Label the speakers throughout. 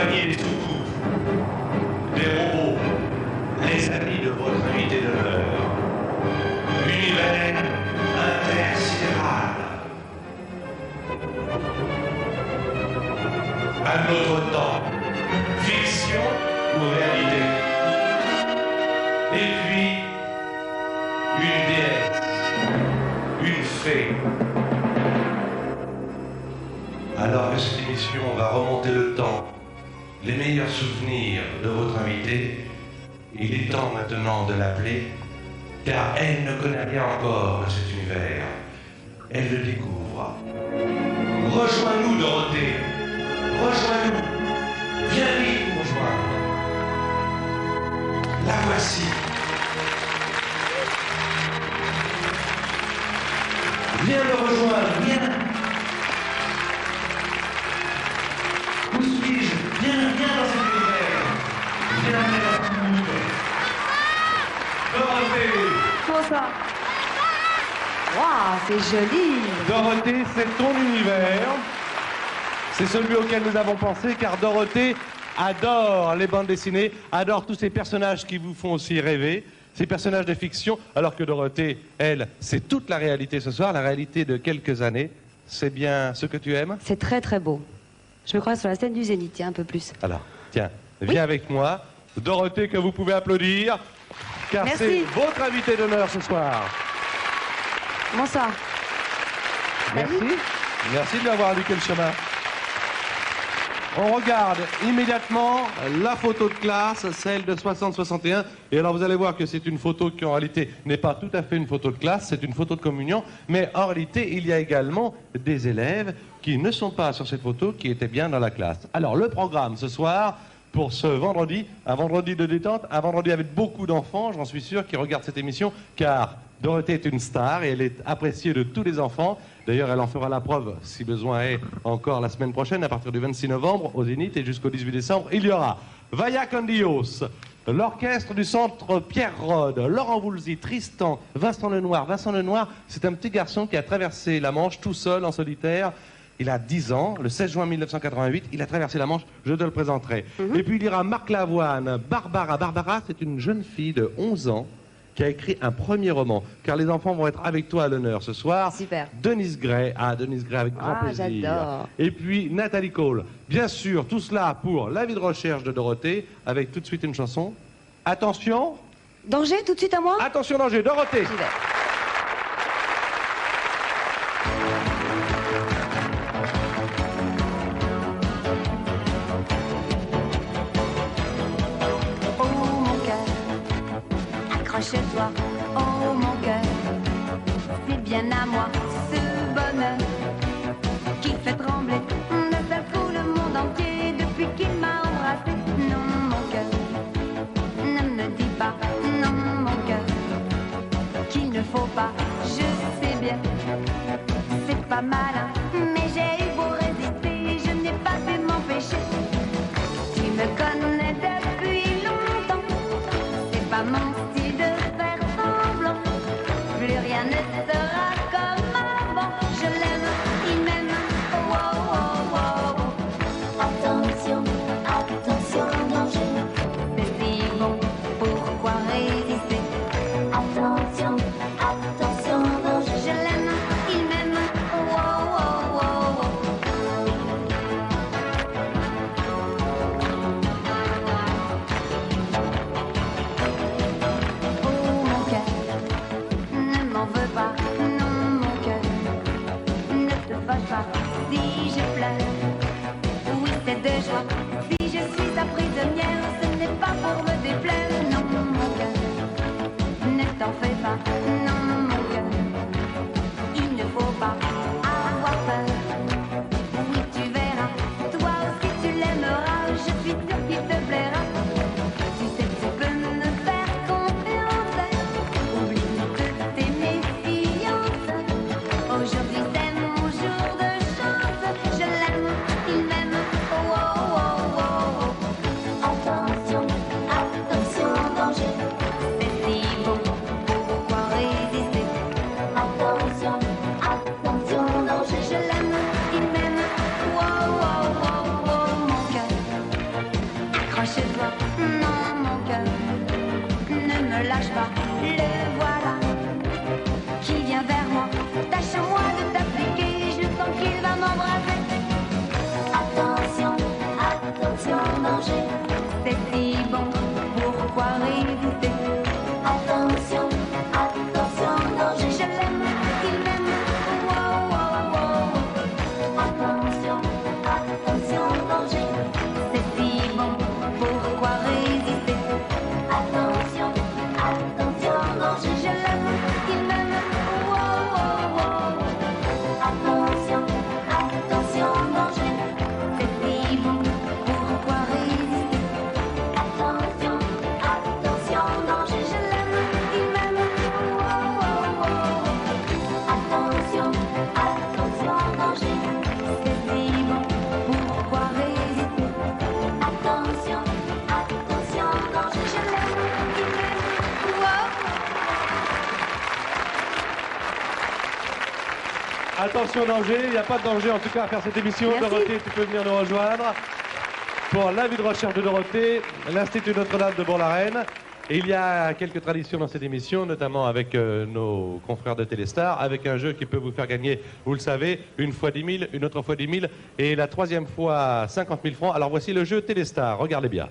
Speaker 1: accompagné des toutous, des robots, les amis de votre invité d'honneur. Univers intersidéral. Un autre temps, fiction ou réalité. Et puis, une déesse, une fée. Alors que cette émission va remonter le temps, les meilleurs souvenirs de votre invité, il est temps maintenant de l'appeler, car elle ne connaît rien encore de cet univers. Elle le découvre. Rejoins-nous, Dorothée. Rejoins-nous. Viens vite nous rejoindre. La voici. Viens me rejoindre, viens. Où suis-je? Viens dans cet univers. Viens dans la cour. Dorothée.
Speaker 2: Comment ça? Waouh, c'est joli.
Speaker 3: Dorothée, c'est ton univers. C'est celui auquel nous avons pensé, car Dorothée adore les bandes dessinées, adore tous ces personnages qui vous font aussi rêver, ces personnages de fiction, alors que Dorothée, elle, c'est toute la réalité ce soir, la réalité de quelques années. C'est bien ce que tu aimes?
Speaker 2: C'est très très beau. Je me crois sur la scène du Zénith, tiens, un peu plus.
Speaker 3: Alors, tiens, viens avec moi. Dorothée, que vous pouvez applaudir, car
Speaker 2: Merci.
Speaker 3: c'est votre invité d'honneur ce soir.
Speaker 2: Comment ça?
Speaker 3: Merci. Merci de lui avoir indiqué le chemin. On regarde immédiatement la photo de classe, celle de 60-61. Et alors vous allez voir que c'est une photo qui en réalité n'est pas tout à fait une photo de classe, c'est une photo de communion. Mais en réalité, il y a également des élèves qui ne sont pas sur cette photo, qui étaient bien dans la classe. Alors le programme ce soir, pour ce vendredi, un vendredi de détente, un vendredi avec beaucoup d'enfants, j'en suis sûr, qui regardent cette émission, car Dorothée est une star et elle est appréciée de tous les enfants. D'ailleurs, elle en fera la preuve, si besoin est, encore la semaine prochaine, à partir du 26 novembre, au Zénith, et jusqu'au 18 décembre. Il y aura Vaya con Dios, l'orchestre du centre Pierre Rode, Laurent Voulzy, Tristan, Vincent Lenoir. Vincent Lenoir, c'est un petit garçon qui a traversé la Manche tout seul, en solitaire. Il a 10 ans, le 16 juin 1988, il a traversé la Manche, je te le présenterai. Et puis il y aura Marc Lavoine, Barbara. Barbara, c'est une jeune fille de 11 ans, qui a écrit un premier roman, car les enfants vont être avec toi à l'honneur ce soir.
Speaker 2: Super.
Speaker 3: Denise Gray, Denise Gray avec grand plaisir.
Speaker 2: J'adore.
Speaker 3: Et puis Nathalie Cole. Bien sûr, tout cela pour l'avis de recherche de Dorothée, avec tout de suite une chanson. Attention.
Speaker 2: Danger, tout de suite à moi?
Speaker 3: Attention, danger, Dorothée.
Speaker 2: J'y vais.
Speaker 4: Accroche-toi, oh mon cœur, c'est bien à moi ce bonheur qui fait trembler d'un coup le monde entier depuis qu'il m'a embrassé. Non mon cœur, ne me dis pas non mon cœur, qu'il ne faut pas, je sais bien, c'est pas malin, mais j'ai eu beau résister, je n'ai pas pu m'empêcher. Tu me connais depuis longtemps, c'est pas mon style de faire semblant. Plus rien ne sera comme avant. Je l'aime, il m'aime. Oh, oh, oh, oh. Attention, attention, danger. C'est si bon, pourquoi résister? Attention, attention, danger. Je l'aime, il m'aime. Oh, oh, oh, oh, oh. Oh mon cœur, ne m'en veux pas, non mon cœur, ne te fâche pas si je pleure. Oui c'est de joie, si je suis ta prisonnière, ce n'est pas pour me déplaire, non mon cœur, ne t'en fais pas, non mon cœur, il ne faut pas avoir peur. Oui tu verras, toi aussi tu l'aimeras, je suis sûre qu'il te plaira. Tu sais que tu peux me faire confiance, oublie toutes tes méfiances. Aujourd'hui c'est mon jour de chance, je l'aime, il m'aime, oh oh oh oh oh. Attention, attention, danger, c'est si bon, pourquoi résister? chez toi, non mon cœur, ne me lâche pas, le voilà, qui vient vers moi, tâche-moi de t'appliquer, je sens qu'il va m'embrasser. Attention, attention, danger, c'est si bon, pourquoi résister? Attention, attention, danger, je l'aime, il m'aime, wow, wow, wow. Attention, attention, danger, c'est si bon, pourquoi résister? Attention, attention, danger, je l'aime, il m'aime, wow, wow, wow. Attention, attention, danger, c'est si bon, pourquoi résister? Attention, attention, danger, je l'aime, il m'aime, wow, wow, wow. Attention, attention, danger, c'est si bon, pourquoi résister? Attention, attention, danger, je l'aime, il m'aime, wow.
Speaker 3: Attention danger, il n'y a pas de danger en tout cas à faire cette émission.
Speaker 2: Merci.
Speaker 3: Dorothée, tu peux venir nous rejoindre pour l'avis de recherche de Dorothée, l'Institut Notre-Dame de Bourg-la-Reine. Et il y a quelques traditions dans cette émission, notamment avec nos confrères de Téléstar, avec un jeu qui peut vous faire gagner, vous le savez, une fois 10 000, une autre fois 10 000, et la troisième fois 50 000 francs. Alors voici le jeu Téléstar, regardez bien.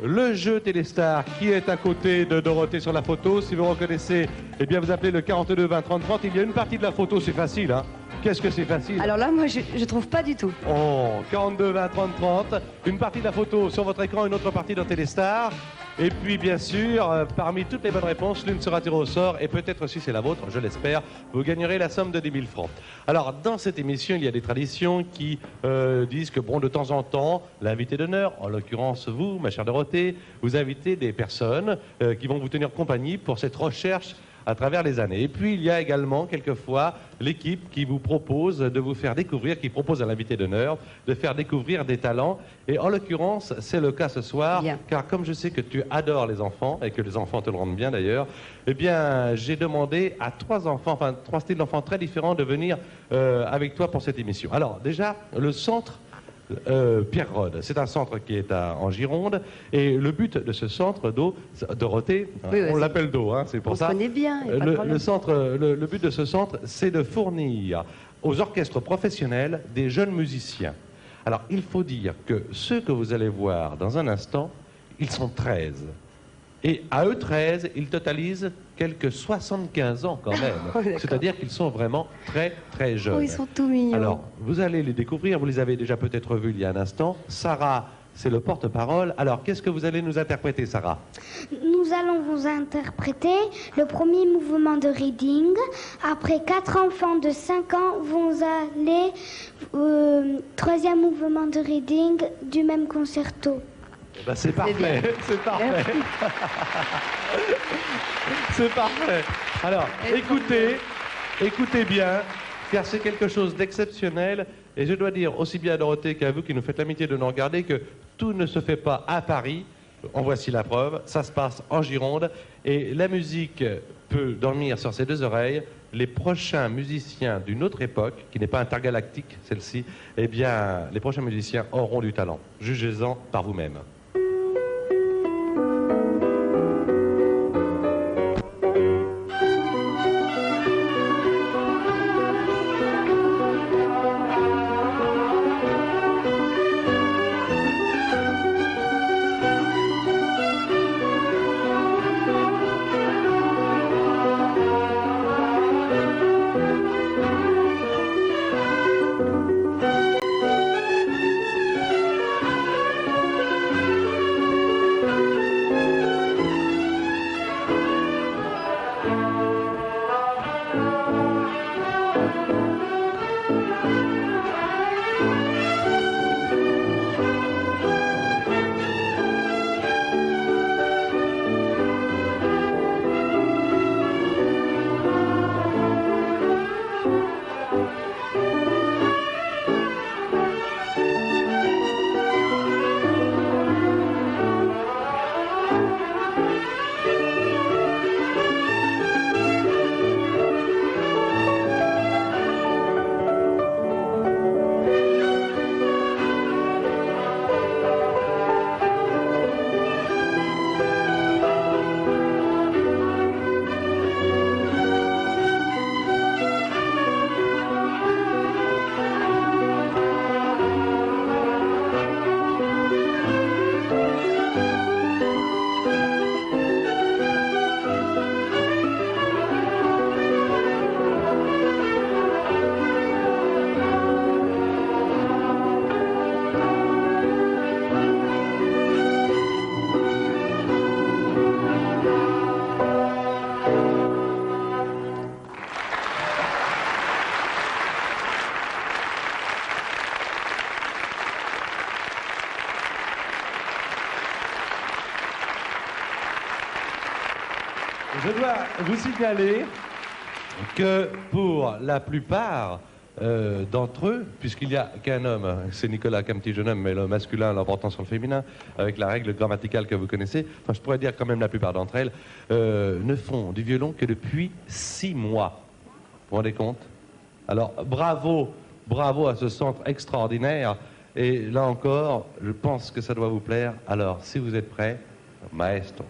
Speaker 3: Le jeu Téléstar qui est à côté de Dorothée sur la photo. Si vous reconnaissez, eh bien vous appelez le 42 20 30 30. Il y a une partie de la photo, c'est facile, hein. Qu'est-ce que c'est facile?
Speaker 2: Alors là, moi, je trouve pas du tout.
Speaker 3: Oh, 42 20 30 30. Une partie de la photo sur votre écran, une autre partie dans Téléstar. Et puis bien sûr, parmi toutes les bonnes réponses, l'une sera tirée au sort et peut-être si c'est la vôtre, je l'espère, vous gagnerez la somme de 10 000 francs. Alors dans cette émission, il y a des traditions qui disent que bon, de temps en temps, l'invité d'honneur, en l'occurrence vous, ma chère Dorothée, vous invitez des personnes qui vont vous tenir compagnie pour cette recherche à travers les années. Et puis il y a également quelquefois l'équipe qui vous propose de vous faire découvrir, qui propose à l'invité d'honneur de faire découvrir des talents. Et en l'occurrence, c'est le cas ce soir,
Speaker 2: Bien.
Speaker 3: car comme je sais que tu adores les enfants, et que les enfants te le rendent bien d'ailleurs, eh bien j'ai demandé à trois enfants, enfin trois styles d'enfants très différents de venir avec toi pour cette émission. Alors déjà, le centre Pierre Rode, c'est un centre qui est en Gironde, et le but de ce centre Dorothée,
Speaker 2: Oui,
Speaker 3: on
Speaker 2: vas-y.
Speaker 3: l'appelle Do, hein, c'est pour
Speaker 2: On
Speaker 3: ça.
Speaker 2: se connaît bien, y a pas de problème.
Speaker 3: Le but de ce centre, c'est de fournir aux orchestres professionnels des jeunes musiciens. Alors, il faut dire que ceux que vous allez voir dans un instant, ils sont 13. Et à eux 13, ils totalisent quelques 75 ans quand même.
Speaker 2: Oh, d'accord.
Speaker 3: C'est-à-dire qu'ils sont vraiment très, très jeunes.
Speaker 2: Oh, ils sont tout mignons.
Speaker 3: Alors, vous allez les découvrir, vous les avez déjà peut-être vus il y a un instant. Sarah, c'est le porte-parole. Alors, qu'est-ce que vous allez nous interpréter, Sarah?
Speaker 5: Nous allons vous interpréter le premier mouvement de reading. Après, 4 enfants de 5 ans vont aller troisième mouvement de reading du même concerto.
Speaker 3: Eh ben, c'est parfait, c'est parfait. C'est parfait. Alors, écoutez bien, car c'est quelque chose d'exceptionnel. Et je dois dire aussi bien à Dorothée qu'à vous qui nous faites l'amitié de nous regarder que tout ne se fait pas à Paris. En voici la preuve. Ça se passe en Gironde. Et la musique peut dormir sur ses deux oreilles. Les prochains musiciens d'une autre époque, qui n'est pas intergalactique, celle-ci, eh bien, les prochains musiciens auront du talent. Jugez-en par vous-même. je dois vous signaler que pour la plupart d'entre eux, puisqu'il n'y a qu'un homme, c'est Nicolas, qu'un petit jeune homme, mais le masculin a l'importance sur le féminin, avec la règle grammaticale que vous connaissez, enfin je pourrais dire quand même la plupart d'entre elles, ne font du violon que depuis 6 mois. Vous vous rendez compte? Alors bravo, bravo à ce centre extraordinaire. Et là encore, je pense que ça doit vous plaire. Alors, si vous êtes prêts, maestro.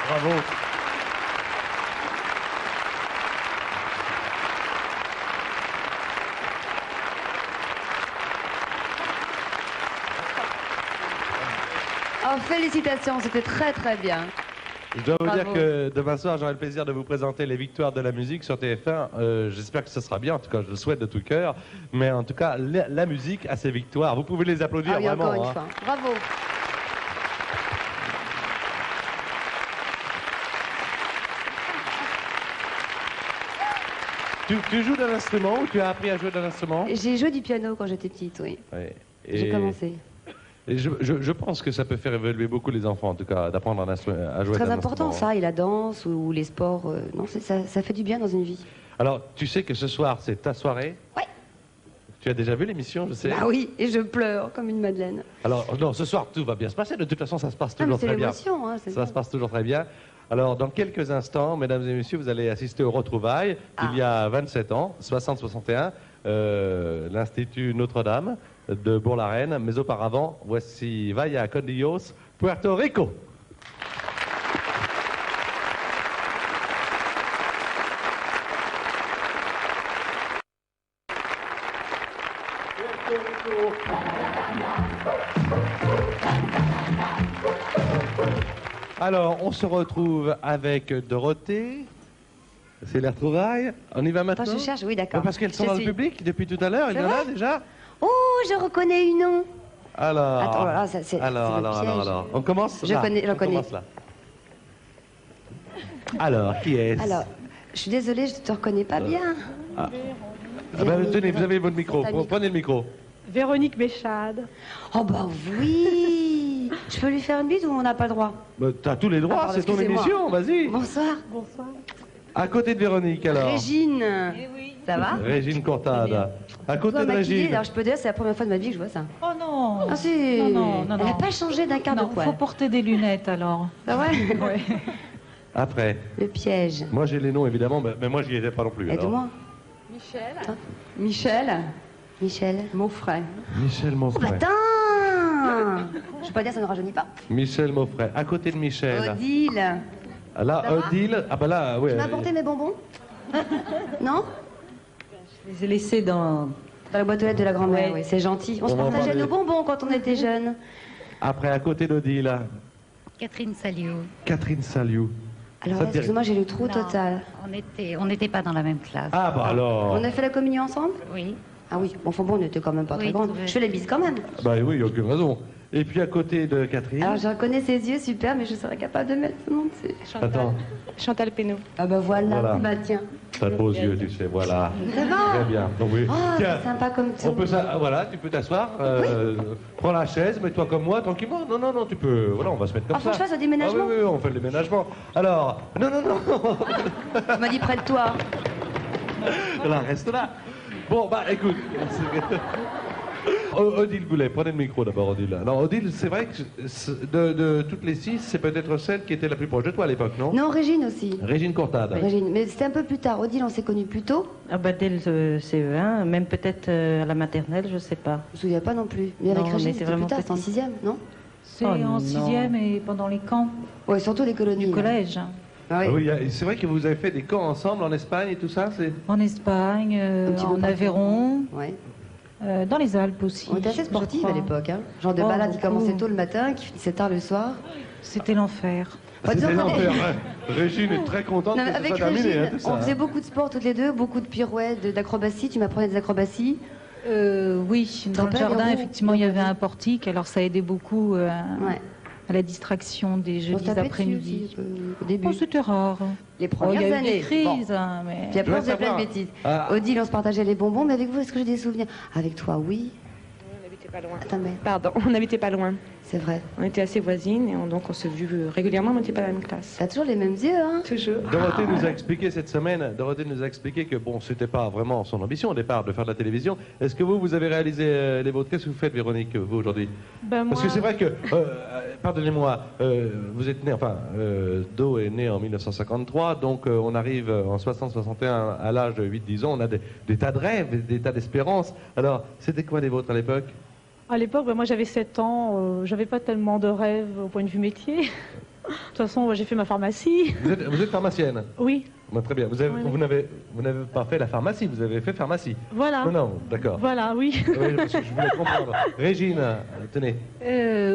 Speaker 3: Bravo.
Speaker 2: Oh, félicitations, c'était très très bien.
Speaker 3: Je dois vous
Speaker 2: Bravo.
Speaker 3: dire que demain soir, j'aurai le plaisir de vous présenter les victoires de la musique sur TF1. J'espère que ce sera bien, en tout cas, je le souhaite de tout cœur. Mais en tout cas, la musique a ses victoires. Vous pouvez les applaudir
Speaker 2: Ah oui,
Speaker 3: vraiment.
Speaker 2: encore une fois. Bravo.
Speaker 3: Tu joues d'un instrument ou tu as appris à jouer d'un instrument?
Speaker 2: J'ai joué du piano quand j'étais petite, oui.
Speaker 3: Ouais.
Speaker 2: J'ai commencé.
Speaker 3: Et je pense que ça peut faire évoluer beaucoup les enfants, en tout cas, d'apprendre à jouer d'un instrument.
Speaker 2: Très important ça, et la danse ou les sports, non, ça fait du bien dans une vie.
Speaker 3: Alors, tu sais que ce soir, c'est ta soirée?
Speaker 2: Ouais.
Speaker 3: Tu as déjà vu l'émission, je sais?
Speaker 2: Ah oui, et je pleure comme une madeleine.
Speaker 3: Alors, non, ce soir, tout va bien se passer. De toute façon, ça se passe
Speaker 2: Ah, mais
Speaker 3: toujours
Speaker 2: c'est
Speaker 3: très bien.
Speaker 2: l'émotion, hein, c'est
Speaker 3: Ça se passe toujours très bien. Alors, dans quelques instants, mesdames et messieurs, vous allez assister aux retrouvailles.
Speaker 2: Ah.
Speaker 3: Il y a 27 ans, 60-61, l'Institut Notre-Dame de Bourg-la-Reine. Mais auparavant, voici Vaya con Dios, Puerto Rico. Alors, on se retrouve avec Dorothée. C'est les retrouvailles. On y va maintenant?
Speaker 2: Attends, je cherche, oui, d'accord.
Speaker 3: Parce qu'elles sont
Speaker 2: Je
Speaker 3: dans
Speaker 2: suis-
Speaker 3: le public depuis tout à l'heure. Il y
Speaker 2: C'est
Speaker 3: en a
Speaker 2: vrai
Speaker 3: déjà?
Speaker 2: Oh, je reconnais une nom.
Speaker 3: Alors,
Speaker 2: Attends, là, ça, c'est
Speaker 3: alors,
Speaker 2: le piège.
Speaker 3: alors. On commence
Speaker 2: Je
Speaker 3: là.
Speaker 2: connais, je
Speaker 3: On
Speaker 2: connais.
Speaker 3: commence là. Alors, qui est-ce?
Speaker 2: Alors, je suis désolée, je ne te reconnais pas bien.
Speaker 3: Ah ben, tenez, vous avez votre micro.
Speaker 2: T'as le micro.
Speaker 3: Prenez le micro.
Speaker 6: Véronique Béchade.
Speaker 2: Oh bah oui. Je peux lui faire une bise ou on n'a pas le droit?
Speaker 3: Bah, t'as tous les droits,
Speaker 2: pardon,
Speaker 3: c'est ton
Speaker 2: excusez-moi.
Speaker 3: émission, vas-y.
Speaker 2: Bonsoir.
Speaker 6: Bonsoir.
Speaker 3: À côté de Véronique, alors.
Speaker 2: Régine. Ça va?
Speaker 3: Régine Courtade. À côté
Speaker 2: Toi,
Speaker 3: de
Speaker 2: maquillée,
Speaker 3: Régine.
Speaker 2: alors je peux dire, c'est la première fois de ma vie que je vois ça.
Speaker 7: Oh non.
Speaker 2: Ah si.
Speaker 7: Non, non,
Speaker 2: Elle n'a
Speaker 7: non.
Speaker 2: pas changé d'un quart de
Speaker 7: Non,
Speaker 2: poil.
Speaker 7: faut porter des lunettes alors.
Speaker 2: Ah ouais?
Speaker 7: Ouais.
Speaker 3: Après.
Speaker 2: Le piège.
Speaker 3: Moi, j'ai les noms, évidemment, mais moi, j'y étais pas non plus. alors.
Speaker 2: Aide-moi. Michel. Michel. Maufray.
Speaker 3: Michel
Speaker 2: Oh
Speaker 3: Maufray.
Speaker 2: putain. Je peux pas dire, ça ne rajeunit pas.
Speaker 3: Michel Maufray. À côté de Michel.
Speaker 2: Odile.
Speaker 3: Ah, là,
Speaker 2: Ça va
Speaker 3: Odile. Ah, bah là, ouais.
Speaker 2: Tu m'as apporté mes bonbons? Non?
Speaker 7: Je les ai laissés dans.
Speaker 2: Dans la boîte aux lettres de la grand-mère,
Speaker 7: Ouais.
Speaker 2: oui, c'est gentil. On
Speaker 3: On
Speaker 2: se
Speaker 3: va en
Speaker 2: partageait
Speaker 3: parler.
Speaker 2: nos bonbons quand on était jeunes.
Speaker 3: Après, à côté d'Odile.
Speaker 8: Catherine Saliou.
Speaker 3: Catherine Saliou.
Speaker 2: Alors,
Speaker 3: Ça te dit-
Speaker 2: excuse-moi, j'ai le trou
Speaker 8: Non,
Speaker 2: total.
Speaker 8: On n'était pas dans la même classe.
Speaker 3: Ah, bah alors.
Speaker 2: On a fait la communion ensemble?
Speaker 8: Oui.
Speaker 2: Ah oui, bon, enfin bon, on était quand même pas
Speaker 8: Oui,
Speaker 2: très grandes.
Speaker 8: tout à fait.
Speaker 2: Je fais les bises quand même.
Speaker 3: Bah oui, il n'y a aucune raison. Et puis à côté de Catherine.
Speaker 2: Alors, je reconnais ses yeux, super, mais je serais capable de mettre son nom dessus.
Speaker 3: Attends,
Speaker 6: Chantal Pénaud.
Speaker 2: Ah bah voilà,
Speaker 3: Voilà.
Speaker 2: bah tiens.
Speaker 3: t'as de beaux yeux, tu sais, voilà.
Speaker 2: Ça va?
Speaker 3: Très bien. Donc oui.
Speaker 2: Oh,
Speaker 3: Tiens,
Speaker 2: c'est sympa comme
Speaker 3: on
Speaker 2: tout.
Speaker 3: peut voilà, tu peux t'asseoir, prends la chaise, mets-toi comme moi, tranquillement. Non, non, non, tu peux. Voilà, on va se mettre comme
Speaker 2: Ah,
Speaker 3: ça.
Speaker 2: faut que je fasse le déménagement?
Speaker 3: Ah oui, oui, on fait le déménagement. Alors, non, non, non.
Speaker 2: Tu m'as dit près de toi.
Speaker 3: Là, reste là. Bon, bah écoute. Odile Goulet, prenez le micro d'abord, Odile. Alors, Odile, c'est vrai que de toutes les 6, c'est peut-être celle qui était la plus proche de toi à l'époque, non?
Speaker 2: Non, Régine aussi.
Speaker 3: Régine Courtade.
Speaker 2: Régine, mais c'était un peu plus tard. Odile, on s'est connus plus tôt.
Speaker 7: Ah bah dès le CE1, même peut-être à la maternelle, je sais pas.
Speaker 2: Je me souviens pas non plus. Mais avec
Speaker 7: Non,
Speaker 2: Régine,
Speaker 7: mais
Speaker 2: c'était
Speaker 7: c'est vraiment
Speaker 2: plus tard, c'était en
Speaker 7: petit.
Speaker 2: 6e, non?
Speaker 7: C'est Oh en non. 6e et pendant les camps
Speaker 2: Ouais, surtout les colonies.
Speaker 7: du
Speaker 2: là.
Speaker 7: collège.
Speaker 2: Ah oui.
Speaker 3: Ah oui, c'est vrai que vous avez fait des camps ensemble en Espagne et tout ça, c'est...
Speaker 7: En Espagne,
Speaker 2: Un petit peu
Speaker 7: en
Speaker 2: partout.
Speaker 7: Aveyron,
Speaker 2: Ouais.
Speaker 7: dans les Alpes aussi.
Speaker 2: On était assez
Speaker 7: je
Speaker 2: sportifs
Speaker 7: crois.
Speaker 2: à l'époque. Hein. Genre de
Speaker 7: Oh,
Speaker 2: balade qui
Speaker 7: beaucoup.
Speaker 2: commençait tôt le matin, qui finissait tard le soir.
Speaker 7: C'était l'enfer.
Speaker 2: Bah, disons
Speaker 3: C'était
Speaker 2: qu'on est-
Speaker 3: l'enfer, ouais. Régine est très contente
Speaker 2: Non, mais
Speaker 3: que ce
Speaker 2: avec
Speaker 3: soit terminé,
Speaker 2: Régine,
Speaker 3: hein, tout ça.
Speaker 2: on faisait beaucoup de sport toutes les deux, beaucoup de pirouettes, d'acrobatie. Tu m'apprenais des acrobaties.
Speaker 7: Oui, dans le
Speaker 2: rappelles,
Speaker 7: jardin,
Speaker 2: les roues
Speaker 7: effectivement, il y avait un portique, alors ça aidait beaucoup
Speaker 2: Ouais.
Speaker 7: à la distraction des
Speaker 2: On se
Speaker 7: jeudis
Speaker 2: tapait dessus
Speaker 7: après-midi.
Speaker 2: aussi, au début.
Speaker 7: Oh, c'était rare.
Speaker 2: Les
Speaker 7: Oh, il y
Speaker 2: premières
Speaker 7: a eu des
Speaker 2: années. Bon.
Speaker 7: crises, hein, mais...
Speaker 2: Puis après,
Speaker 3: Je
Speaker 2: on faisait
Speaker 3: voudrais
Speaker 2: plein de
Speaker 3: savoir.
Speaker 2: bêtises.
Speaker 3: Ah.
Speaker 2: Odile, on se partageait les bonbons, mais avec vous, est-ce que j'ai des souvenirs? Avec toi, oui.
Speaker 6: On n'habitait pas loin.
Speaker 2: Attends, mais
Speaker 6: Pardon, on n'habitait pas loin.
Speaker 2: c'est vrai.
Speaker 6: On était assez voisines et donc on se vit régulièrement, mais on n'était pas dans la même classe.
Speaker 2: T'as toujours les mêmes yeux, hein?
Speaker 6: Toujours.
Speaker 3: Dorothée nous a expliqué cette semaine, Dorothée nous a expliqué que bon, c'était pas vraiment son ambition au départ de faire de la télévision. Est-ce que vous avez réalisé les vôtres? Qu'est-ce que vous faites, Véronique, vous aujourd'hui?
Speaker 6: Ben,
Speaker 3: Parce que c'est vrai que, pardonnez-moi, vous êtes né, enfin, Do est né en 1953, donc on arrive en 60-61 à l'âge de 8-10 ans, on a des tas de rêves, des tas d'espérances. Alors, c'était quoi les vôtres à l'époque?
Speaker 6: À l'époque, ben, moi j'avais 7 ans, j'avais pas tellement de rêves au point de vue métier. De toute façon, moi, j'ai fait ma pharmacie.
Speaker 3: Vous êtes pharmacienne?
Speaker 6: Oui,
Speaker 3: Bah, très bien.
Speaker 6: Oui, oui.
Speaker 3: Vous n'avez pas fait la pharmacie, vous avez fait pharmacie.
Speaker 6: voilà.
Speaker 3: Non, non, d'accord.
Speaker 6: Voilà, oui.
Speaker 3: Oui, parce que je voulais comprendre. Régine, tenez.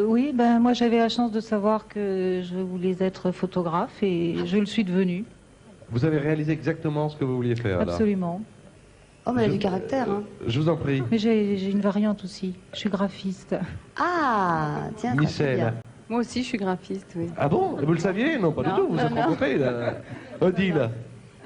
Speaker 7: Oui, ben moi j'avais la chance de savoir que je voulais être photographe et je le suis devenue,
Speaker 3: Vous avez réalisé exactement ce que vous vouliez faire, alors.
Speaker 7: absolument.
Speaker 2: Oh, mais elle a du caractère, hein.
Speaker 3: Je vous en prie.
Speaker 7: Mais j'ai une variante aussi, je suis graphiste.
Speaker 2: Ah, tiens, ça fait
Speaker 3: Michel.
Speaker 2: bien.
Speaker 9: Moi aussi, je suis graphiste, oui.
Speaker 3: Ah bon? Vous le saviez? Non, pas du
Speaker 9: Non,
Speaker 3: tout. Vous
Speaker 9: non,
Speaker 3: êtes
Speaker 9: non.
Speaker 3: rencontrés, là. Odile.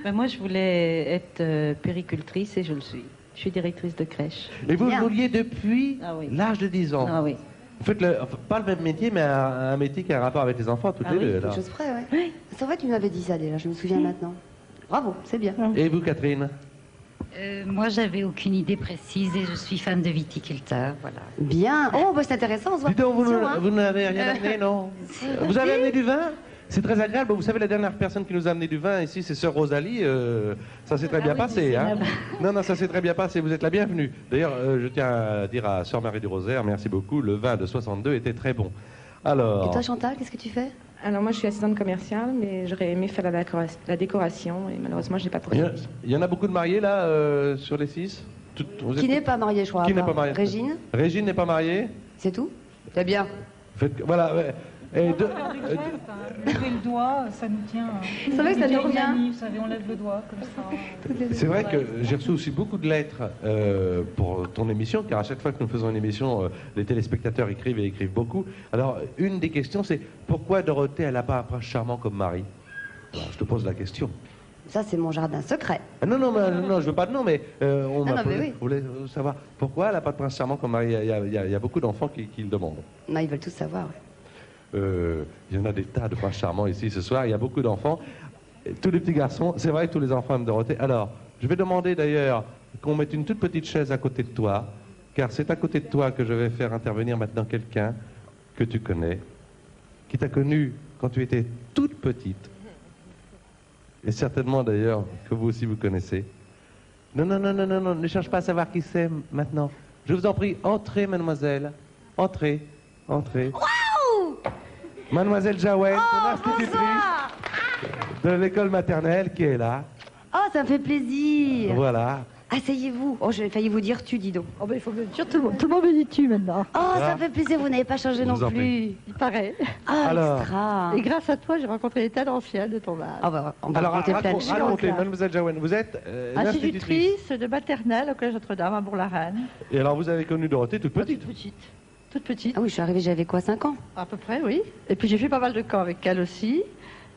Speaker 7: Ben moi je voulais être puéricultrice et je le suis. Je suis directrice de crèche.
Speaker 3: Et vous
Speaker 2: Bien.
Speaker 3: vouliez depuis
Speaker 7: Ah oui.
Speaker 3: l'âge de 10 ans.
Speaker 7: Ah oui.
Speaker 3: Vous faites enfin, pas le même métier, mais un métier qui a un rapport avec les enfants, toutes
Speaker 7: Ah
Speaker 3: les
Speaker 7: oui,
Speaker 3: deux.
Speaker 2: Quelque
Speaker 3: alors.
Speaker 2: chose près, ouais. C'est vrai, tu m'avais dit ça déjà, je me souviens maintenant. Bravo, c'est bien.
Speaker 3: Et vous, Catherine?
Speaker 8: Moi, j'avais aucune idée précise et je suis fan de viticulteur, voilà.
Speaker 2: Bien. Oh, bah c'est intéressant, on se voit.
Speaker 3: Dis donc,
Speaker 2: pour l'émission, hein.
Speaker 3: vous n'avez rien amené, non? Vous avez amené du vin? C'est très agréable. Vous savez, la dernière personne qui nous a amené du vin ici, c'est Sœur Rosalie. Ça s'est très bien passé. Hein? Non, non, ça s'est très bien passé. Vous êtes la bienvenue. D'ailleurs, je tiens à dire à Sœur Marie du Rosaire, merci beaucoup. Le vin de 62 était très bon.
Speaker 2: Et
Speaker 3: Alors,
Speaker 2: toi, Chantal, qu'est-ce que tu fais?
Speaker 6: Alors moi, je suis assistante commerciale, mais j'aurais aimé faire la décoration et malheureusement, je n'ai pas
Speaker 3: il y en a beaucoup de mariés là sur les 6?
Speaker 2: Qui n'est pas marié, je crois.
Speaker 3: Qui n'est
Speaker 2: à part
Speaker 3: pas marié?
Speaker 2: Régine,
Speaker 3: Régine n'est pas mariée?
Speaker 2: c'est tout? C'est bien.
Speaker 3: Voilà. Ouais. Et
Speaker 7: Lever le doigt, ça nous tient.
Speaker 2: C'est vrai que ça nous revient.
Speaker 7: Vous savez, on lève le doigt comme ça.
Speaker 3: c'est vrai que j'ai reçu aussi beaucoup de lettres pour ton émission, car à chaque fois que nous faisons une émission, les téléspectateurs écrivent et écrivent beaucoup. Alors, une des questions, c'est pourquoi Dorothée, elle n'a pas un prince charmant comme mari? Alors, je te pose la question.
Speaker 2: Ça, c'est mon jardin secret.
Speaker 3: Ah, non, non, non, je veux pas de nom, mais on m'a
Speaker 2: non, mais
Speaker 3: posé.
Speaker 2: oui.
Speaker 3: Vous voulez savoir pourquoi elle n'a pas de prince charmant comme mari? Il y a beaucoup d'enfants qui le demandent.
Speaker 2: Non, ils veulent tous savoir. Ouais.
Speaker 3: Il y en a des tas de princes charmants ici ce soir. Il y a beaucoup d'enfants. Tous les petits garçons, c'est vrai que tous les enfants aiment Dorothée. Alors, je vais demander d'ailleurs qu'on mette une toute petite chaise à côté de toi, car c'est à côté de toi que je vais faire intervenir maintenant quelqu'un que tu connais, qui t'a connu quand tu étais toute petite, et certainement d'ailleurs que vous aussi vous connaissez. Non, non, non, non, non, non, ne cherche pas à savoir qui c'est maintenant. Je vous en prie, entrez, mademoiselle. Entrez, entrez.
Speaker 4: Waouh!
Speaker 3: Mademoiselle Jaouen, l'institutrice de l'école maternelle qui est là.
Speaker 2: Oh, ça me fait plaisir.
Speaker 3: Voilà.
Speaker 2: Asseyez-vous. Oh, j'ai failli vous dire tu, dis donc.
Speaker 6: Oh, ben, il faut me dire, tout le monde me dit tu maintenant.
Speaker 2: Oh,
Speaker 3: Voilà.
Speaker 2: ça fait plaisir, vous n'avez pas changé
Speaker 3: Je
Speaker 2: non
Speaker 3: vous en
Speaker 2: plus.
Speaker 3: prie.
Speaker 6: Il paraît.
Speaker 2: Ah,
Speaker 3: Alors.
Speaker 2: extra.
Speaker 6: Et grâce à toi, j'ai rencontré des tas d'anciens de ton âge.
Speaker 2: Ah, bah, on va
Speaker 3: Alors,
Speaker 2: raconter plein de choses.
Speaker 3: racontez, mademoiselle Jaouen, vous êtes l'institutrice.
Speaker 6: Institutrice de maternelle au Collège Notre-Dame à Bourg-la-Reine.
Speaker 3: Et alors, vous avez connu Dorothée toute petite.
Speaker 6: Toute petite. Toute petite.
Speaker 2: Ah oui, je suis arrivée, j'avais quoi, 5 ans?
Speaker 6: À peu près, oui. Et puis j'ai fait pas mal de camps avec elle aussi.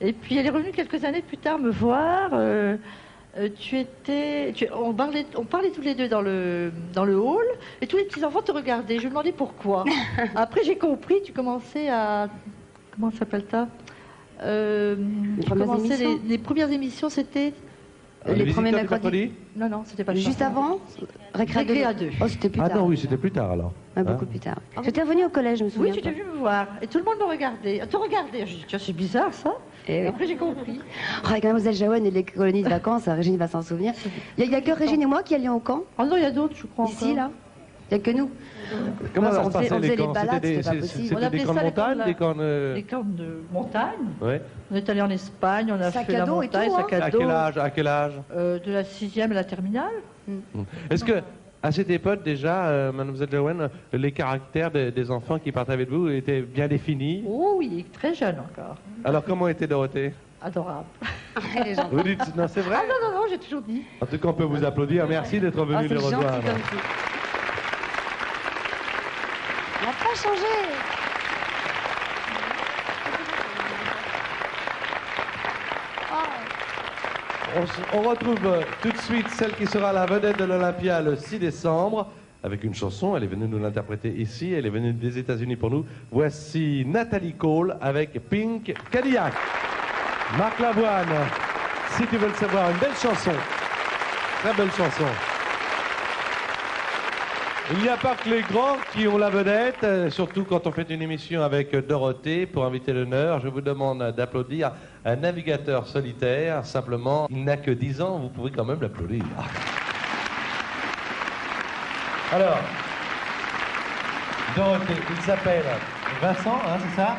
Speaker 6: Et puis elle est revenue quelques années plus tard me voir. On parlait tous les deux dans le hall, et tous les petits enfants te regardaient. Je me demandais pourquoi. Après j'ai compris, tu commençais à... Comment s'appelle ça
Speaker 2: premières émissions
Speaker 6: les premières émissions, c'était...
Speaker 2: Les premiers
Speaker 3: visiteurs du
Speaker 2: mercredis.
Speaker 6: Non, c'était pas
Speaker 2: Juste
Speaker 6: ça.
Speaker 2: avant
Speaker 6: Récré à 2.
Speaker 2: Oh, c'était plus
Speaker 3: Ah
Speaker 2: tard.
Speaker 3: non, oui, c'était plus tard alors.
Speaker 2: Ouais, beaucoup plus tard. J'étais revenue au collège, je me souviens.
Speaker 6: Oui, tu t'es
Speaker 2: pas.
Speaker 6: vu me voir. Et tout le monde me regardait. Te regardait. Je dis, tiens, c'est bizarre ça.
Speaker 2: Et oui.
Speaker 6: Après j'ai compris.
Speaker 2: Oh, avec Mademoiselle Jaouen et les colonies de vacances, Régine va s'en souvenir. Il y a que Régine et moi qui allions au camp,
Speaker 6: Oh non, il y a d'autres, je crois.
Speaker 2: ici,
Speaker 6: encore.
Speaker 2: là. Il n'y a que nous.
Speaker 3: Comment
Speaker 2: Ouais,
Speaker 3: ça
Speaker 2: on
Speaker 3: se passait
Speaker 2: faisait
Speaker 3: les
Speaker 2: les
Speaker 3: camps?
Speaker 2: balades,
Speaker 3: C'était
Speaker 2: c'était pas
Speaker 3: des-
Speaker 2: possible.
Speaker 6: On
Speaker 3: C'était des
Speaker 6: appelait
Speaker 3: camps de
Speaker 6: ça les camps
Speaker 3: montagne,
Speaker 6: de la-
Speaker 3: des camps de...
Speaker 6: Des camps de montagne.
Speaker 3: Ouais.
Speaker 6: On est allé en Espagne, on a
Speaker 2: Sac
Speaker 6: fait
Speaker 2: à
Speaker 6: la
Speaker 2: dos et
Speaker 6: montagne,
Speaker 2: tout,
Speaker 6: sac
Speaker 2: hein.
Speaker 6: à
Speaker 3: À
Speaker 6: dos.
Speaker 3: quel âge? À quel âge?
Speaker 6: De la 6e à la terminale.
Speaker 3: Est-ce que, à cette époque déjà, mademoiselle Jaouen, les caractères des enfants qui partaient avec vous étaient bien définis?
Speaker 6: Oh oui, très jeune encore.
Speaker 3: Alors, comment était Dorothée?
Speaker 6: Adorable.
Speaker 2: Les gens.
Speaker 3: Vous dites, non, c'est vrai?
Speaker 6: Ah non, j'ai toujours dit.
Speaker 3: En tout cas, on peut vous applaudir. Merci d'être
Speaker 2: Oh,
Speaker 3: venu
Speaker 2: c'est
Speaker 3: les
Speaker 2: gentil
Speaker 3: rejoindre.
Speaker 2: comme tout. On n'a pas changé.
Speaker 3: On retrouve tout de suite celle qui sera la vedette de l'Olympia le 6 décembre avec une chanson. Elle est venue nous l'interpréter ici. Elle est venue des États-Unis pour nous. Voici Nathalie Cole avec Pink Cadillac. Marc Lavoine, si tu veux le savoir, une belle chanson. Très belle chanson. Il n'y a pas que les grands qui ont la vedette, surtout quand on fait une émission avec Dorothée. Pour inviter l'honneur, je vous demande d'applaudir un navigateur solitaire. Simplement, il n'a que 10 ans, vous pouvez quand même l'applaudir. Alors, Dorothée, il s'appelle Vincent, hein, c'est ça?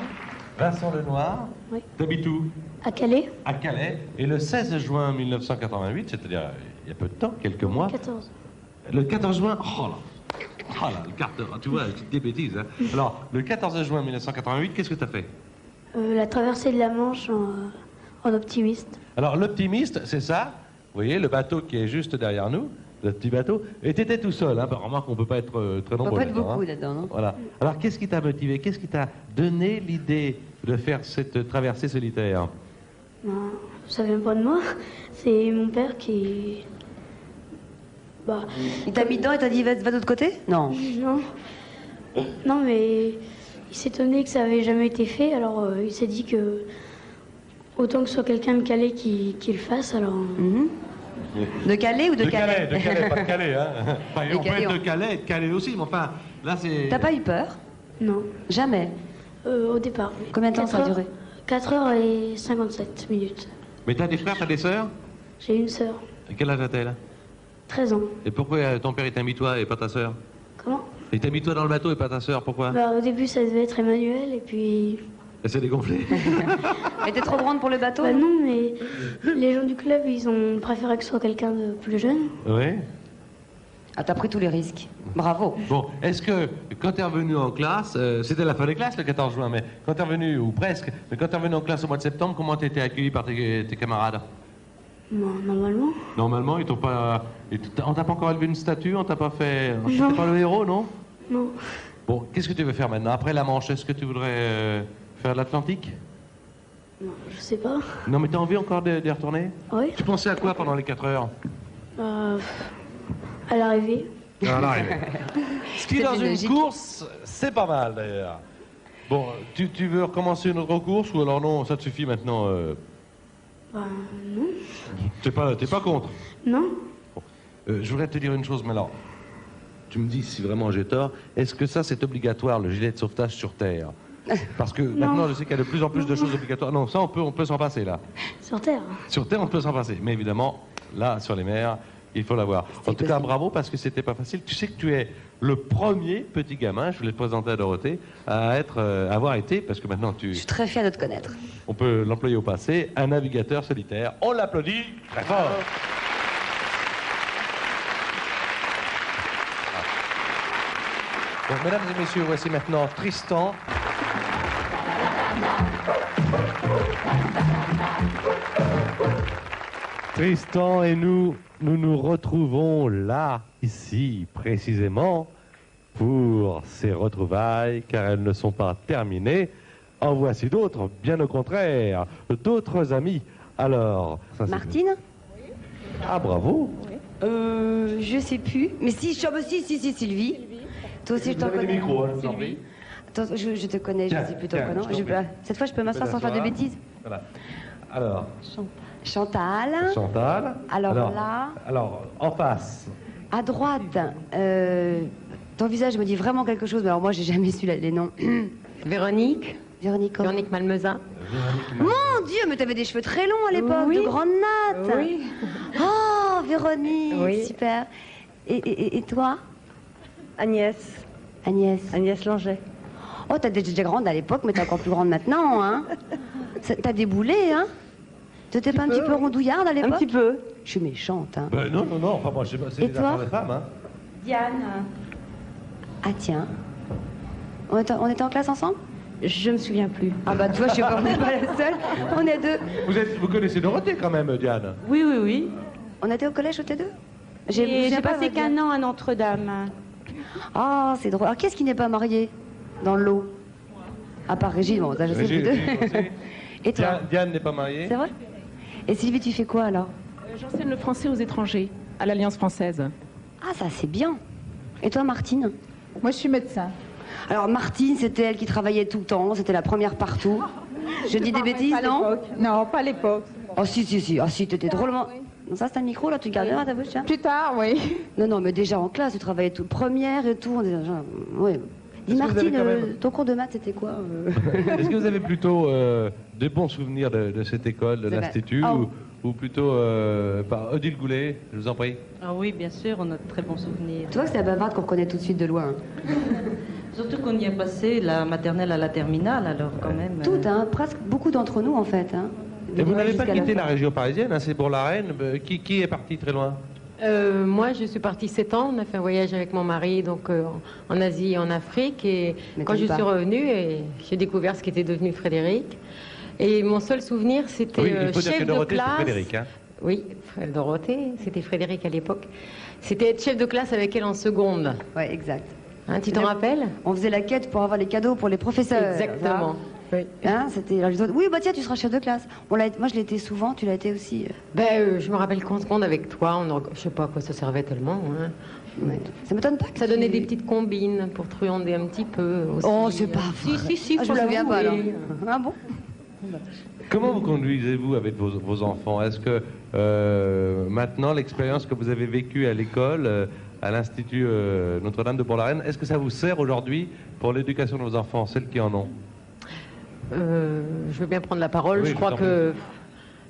Speaker 3: Vincent Lenoir.
Speaker 5: Oui.
Speaker 3: T'habites où?
Speaker 5: À Calais,
Speaker 3: À Calais. Et le 16 juin 1988, c'est-à-dire il y a peu de temps, quelques mois.
Speaker 5: 14.
Speaker 3: Le 14 juin, oh là, le carter, tu vois, des bêtises. Hein. Alors, le 14 juin 1988, qu'est-ce que tu as fait?
Speaker 5: La traversée de la Manche en optimiste.
Speaker 3: Alors, l'optimiste, c'est ça. Vous voyez, le bateau qui est juste derrière nous, le petit bateau, et tu étais tout seul. Hein. Bah, remarque qu'on ne peut pas être très
Speaker 2: On
Speaker 3: nombreux.
Speaker 2: peut pas être
Speaker 3: là-dedans,
Speaker 2: beaucoup
Speaker 3: hein.
Speaker 2: là-dedans, non?
Speaker 3: Voilà. Alors, qu'est-ce qui t'a motivé? Qu'est-ce qui t'a donné l'idée de faire cette traversée solitaire?
Speaker 5: Ben, ça vient pas de moi. C'est mon père qui... Bah,
Speaker 2: Il t'a mis dedans et t'a dit va de l'autre côté? Non.
Speaker 5: non. Non, mais il s'étonnait que ça avait jamais été fait. Alors, il s'est dit que autant que ce soit quelqu'un de Calais qui le fasse, alors...
Speaker 2: Mhm. De Calais ou de Calais?
Speaker 3: De Calais, pas de Calais. Hein. Enfin,
Speaker 2: Et
Speaker 3: on peut
Speaker 2: Calais,
Speaker 3: être de Calais et de Calais aussi, mais enfin, là c'est...
Speaker 2: T'as pas eu peur?
Speaker 5: Non.
Speaker 2: Jamais.
Speaker 5: Au départ, oui.
Speaker 2: Combien de temps
Speaker 5: 4
Speaker 2: ça a
Speaker 5: heures-
Speaker 2: duré?
Speaker 5: 4 heures et 57 minutes.
Speaker 3: Mais t'as des frères, t'as des sœurs?
Speaker 5: J'ai une sœur,
Speaker 3: Quel âge a-t-elle?
Speaker 5: 13 ans.
Speaker 3: Et pourquoi ton père il t'a mis toi et pas ta sœur?
Speaker 5: Comment?
Speaker 3: Il t'a mis toi dans le bateau et pas ta sœur, pourquoi?
Speaker 5: Bah, au début, ça devait être Emmanuel, et puis...
Speaker 3: Elle s'est dégonflée.
Speaker 2: Elle était trop grande pour le bateau?
Speaker 5: Bah non, mais les gens du club, ils ont préféré que ce soit quelqu'un de plus jeune.
Speaker 3: Oui.
Speaker 2: Ah, t'as pris tous les risques. Bravo.
Speaker 3: Bon, est-ce que quand t'es revenu en classe, c'était la fin des classes le 14 juin, mais quand t'es revenu, ou presque, mais quand t'es revenu en classe au mois de septembre, comment t'as été accueilli par tes camarades?
Speaker 5: Non, normalement.
Speaker 3: Normalement, ils t'ont pas... On t'a pas encore élevé une statue, on t'a pas fait...
Speaker 5: Non.
Speaker 3: T'es pas le héros, non?
Speaker 5: Non.
Speaker 3: Bon, qu'est-ce que tu veux faire maintenant? Après la Manche, est-ce que tu voudrais faire l'Atlantique?
Speaker 5: Non, je sais pas.
Speaker 3: Non, mais t'as envie encore d'y retourner?
Speaker 5: Oui.
Speaker 3: Tu pensais à quoi pendant les 4 heures?
Speaker 5: À l'arrivée.
Speaker 3: À l'arrivée. Ski dans une
Speaker 2: logique.
Speaker 3: course, c'est pas mal d'ailleurs. Bon, tu veux recommencer une autre course ou alors non, ça te suffit maintenant
Speaker 5: Non.
Speaker 3: T'es pas contre?
Speaker 5: Non.
Speaker 3: Je voudrais te dire une chose, mais alors, tu me dis si vraiment j'ai tort, est-ce que ça c'est obligatoire, le gilet de sauvetage sur Terre? Parce que maintenant je sais qu'il y a de plus en plus de choses obligatoires. Non, ça on peut s'en passer là.
Speaker 5: Sur Terre.
Speaker 3: Sur Terre on peut s'en passer, mais évidemment, là, sur les mers, il faut l'avoir. En tout cas, bravo parce que c'était pas facile. Tu sais que tu es le premier petit gamin, je voulais te présenter à Dorothée, à avoir été, parce que maintenant
Speaker 2: Je suis très fière de te connaître.
Speaker 3: on peut l'employer au passé, un navigateur solitaire. On l'applaudit très fort. Bon, mesdames et messieurs, voici maintenant Tristan. Tristan et nous nous retrouvons là, ici, précisément, pour ces retrouvailles, car elles ne sont pas terminées. En voici d'autres, bien au contraire, d'autres amis. Alors, ça, c'est-
Speaker 2: Martine?
Speaker 3: Ah, bravo.
Speaker 2: Je sais plus. Mais si, si, Sylvie. Toi aussi, je t'en connais.
Speaker 3: micros, hein, je vous en prie.
Speaker 2: Attends, je te connais, je
Speaker 3: Tiens,
Speaker 2: sais plus ton
Speaker 3: tiens,
Speaker 2: prénom.
Speaker 3: je t'en prie.
Speaker 2: Cette fois, je peux m'asseoir sans faire de
Speaker 3: t'asseoir.
Speaker 2: bêtises.
Speaker 3: Voilà. Alors,
Speaker 2: Chantal.
Speaker 3: Chantal.
Speaker 2: Alors là,
Speaker 3: Alors, en face.
Speaker 2: à droite, ton visage me dit vraiment quelque chose, mais alors moi, j'ai jamais su les noms.
Speaker 9: Véronique,
Speaker 2: Véronique, comment?
Speaker 9: Véronique Malmezin.
Speaker 2: Mon Dieu, mais t'avais des cheveux très longs à l'époque,
Speaker 9: Oui.
Speaker 2: de grande natte.
Speaker 9: Oui.
Speaker 2: Oh, Véronique,
Speaker 9: Oui.
Speaker 2: super. Et toi,
Speaker 9: Agnès,
Speaker 2: Agnès?
Speaker 9: Agnès Langeais.
Speaker 2: Oh, t'es déjà grande à l'époque, mais t'es encore plus grande maintenant, hein. T'as déboulé, hein. T'étais pas un petit peu rondouillarde à l'époque?
Speaker 9: Un petit peu.
Speaker 2: Je suis méchante, hein.
Speaker 3: Non, enfin, moi, je sais pas, c'est
Speaker 2: Et
Speaker 3: des
Speaker 2: toi
Speaker 3: affaires de femmes, hein.
Speaker 9: Diane.
Speaker 2: Ah tiens. On était en classe ensemble?
Speaker 9: Je me souviens plus.
Speaker 2: Ah bah tu vois, je sais pas, on n'est pas la seule. On est deux.
Speaker 3: Vous connaissez Dorothée quand même, Diane?
Speaker 9: Oui, oui, oui.
Speaker 2: On était au collège toutes les deux?
Speaker 9: Et j'ai passé qu'un an à Notre-Dame.
Speaker 2: Ah, c'est drôle. Alors, qu'est-ce qui n'est pas marié dans le lot? À part Régine, bon, ça je sais
Speaker 3: Régine,
Speaker 2: plus deux.
Speaker 3: Régine, je sais.
Speaker 2: Et toi?
Speaker 3: Diane n'est pas mariée?
Speaker 2: C'est vrai? Et Sylvie, tu fais quoi alors?
Speaker 10: J'enseigne le français aux étrangers, à l'Alliance française.
Speaker 2: Ah, ça c'est bien. Et toi, Martine?
Speaker 7: Moi, je suis médecin.
Speaker 2: Alors, Martine, c'était elle qui travaillait tout le temps, c'était la première partout. Je dis des bêtises, non?
Speaker 7: Non, pas à l'époque.
Speaker 2: Oh, si. Ah, si, t'étais drôlement. Non, ça, c'est un micro, là, tu gardes à ta bouche, hein?
Speaker 7: Plus tard, oui.
Speaker 2: Non, mais déjà en classe, tu travaillais tout, première et tout. Ouais. Dis,
Speaker 3: Est-ce que vous avez
Speaker 2: Martine,
Speaker 3: quand même-
Speaker 2: ton cours de maths, c'était quoi
Speaker 3: Est-ce que vous avez plutôt des bons souvenirs de cette école, de
Speaker 2: C'est vrai.
Speaker 3: l'Institut,
Speaker 2: Ah,
Speaker 3: ou plutôt par Odile Goulet, je vous en prie?
Speaker 11: Ah oui, bien sûr, on a de très bons souvenirs.
Speaker 2: Tu vois que c'est la bavarde qu'on reconnaît tout de suite de loin.
Speaker 11: Surtout qu'on y a passé la maternelle à la terminale, alors quand même.
Speaker 2: Toutes, hein, presque beaucoup d'entre nous en fait. Hein.
Speaker 3: Et vous n'avez pas
Speaker 2: Jusqu'à
Speaker 3: quitté
Speaker 2: fin.
Speaker 3: la région parisienne, hein, c'est pour la Reine. Qui est parti très loin?
Speaker 9: Moi, je suis partie 7 ans. On a fait un voyage avec mon mari donc, en Asie et en Afrique. Et
Speaker 2: Mais
Speaker 9: quand
Speaker 2: comme
Speaker 9: je
Speaker 2: pas.
Speaker 9: suis revenue, j'ai découvert ce qui était devenu Frédéric. Et mon seul souvenir, c'était
Speaker 3: Oui, il faut dire
Speaker 9: chef
Speaker 3: que
Speaker 9: de
Speaker 3: Dorothée, c'est
Speaker 9: classe.
Speaker 3: Frédéric. Hein.
Speaker 9: Oui, Dorothée, c'était Frédéric à l'époque. C'était être chef de classe avec elle en seconde.
Speaker 2: Ouais, exact.
Speaker 9: Hein, tu t'en rappelles?
Speaker 2: On faisait la quête pour avoir les cadeaux pour les professeurs.
Speaker 9: Exactement. Oui.
Speaker 2: Hein, c'était alors, les autres, oui, bah tiens, tu seras chef de classe. Moi, je l'ai été souvent, tu l'as été aussi.
Speaker 9: Je me rappelle qu'en seconde avec toi, je sais pas à quoi ça servait tellement. Hein.
Speaker 2: Ouais. Ça m'étonne pas que
Speaker 9: Ça
Speaker 2: tu-
Speaker 9: donnait des petites combines pour truander un petit peu aussi.
Speaker 2: Oh, c'est pas vrai.
Speaker 9: Si,
Speaker 2: Ah, je
Speaker 9: faut
Speaker 2: me souviens pas alors.
Speaker 9: l'avouer.
Speaker 2: Ah bon?
Speaker 3: Comment vous conduisez-vous avec vos enfants? Est-ce que maintenant, l'expérience que vous avez vécue à l'école, à l'Institut Notre-Dame de Pont-la-Reine, est-ce que ça vous sert aujourd'hui pour l'éducation de vos enfants, celles qui en ont?
Speaker 9: Je veux bien prendre la parole.
Speaker 3: Oui,
Speaker 9: je
Speaker 3: je
Speaker 9: crois
Speaker 3: vous en
Speaker 9: que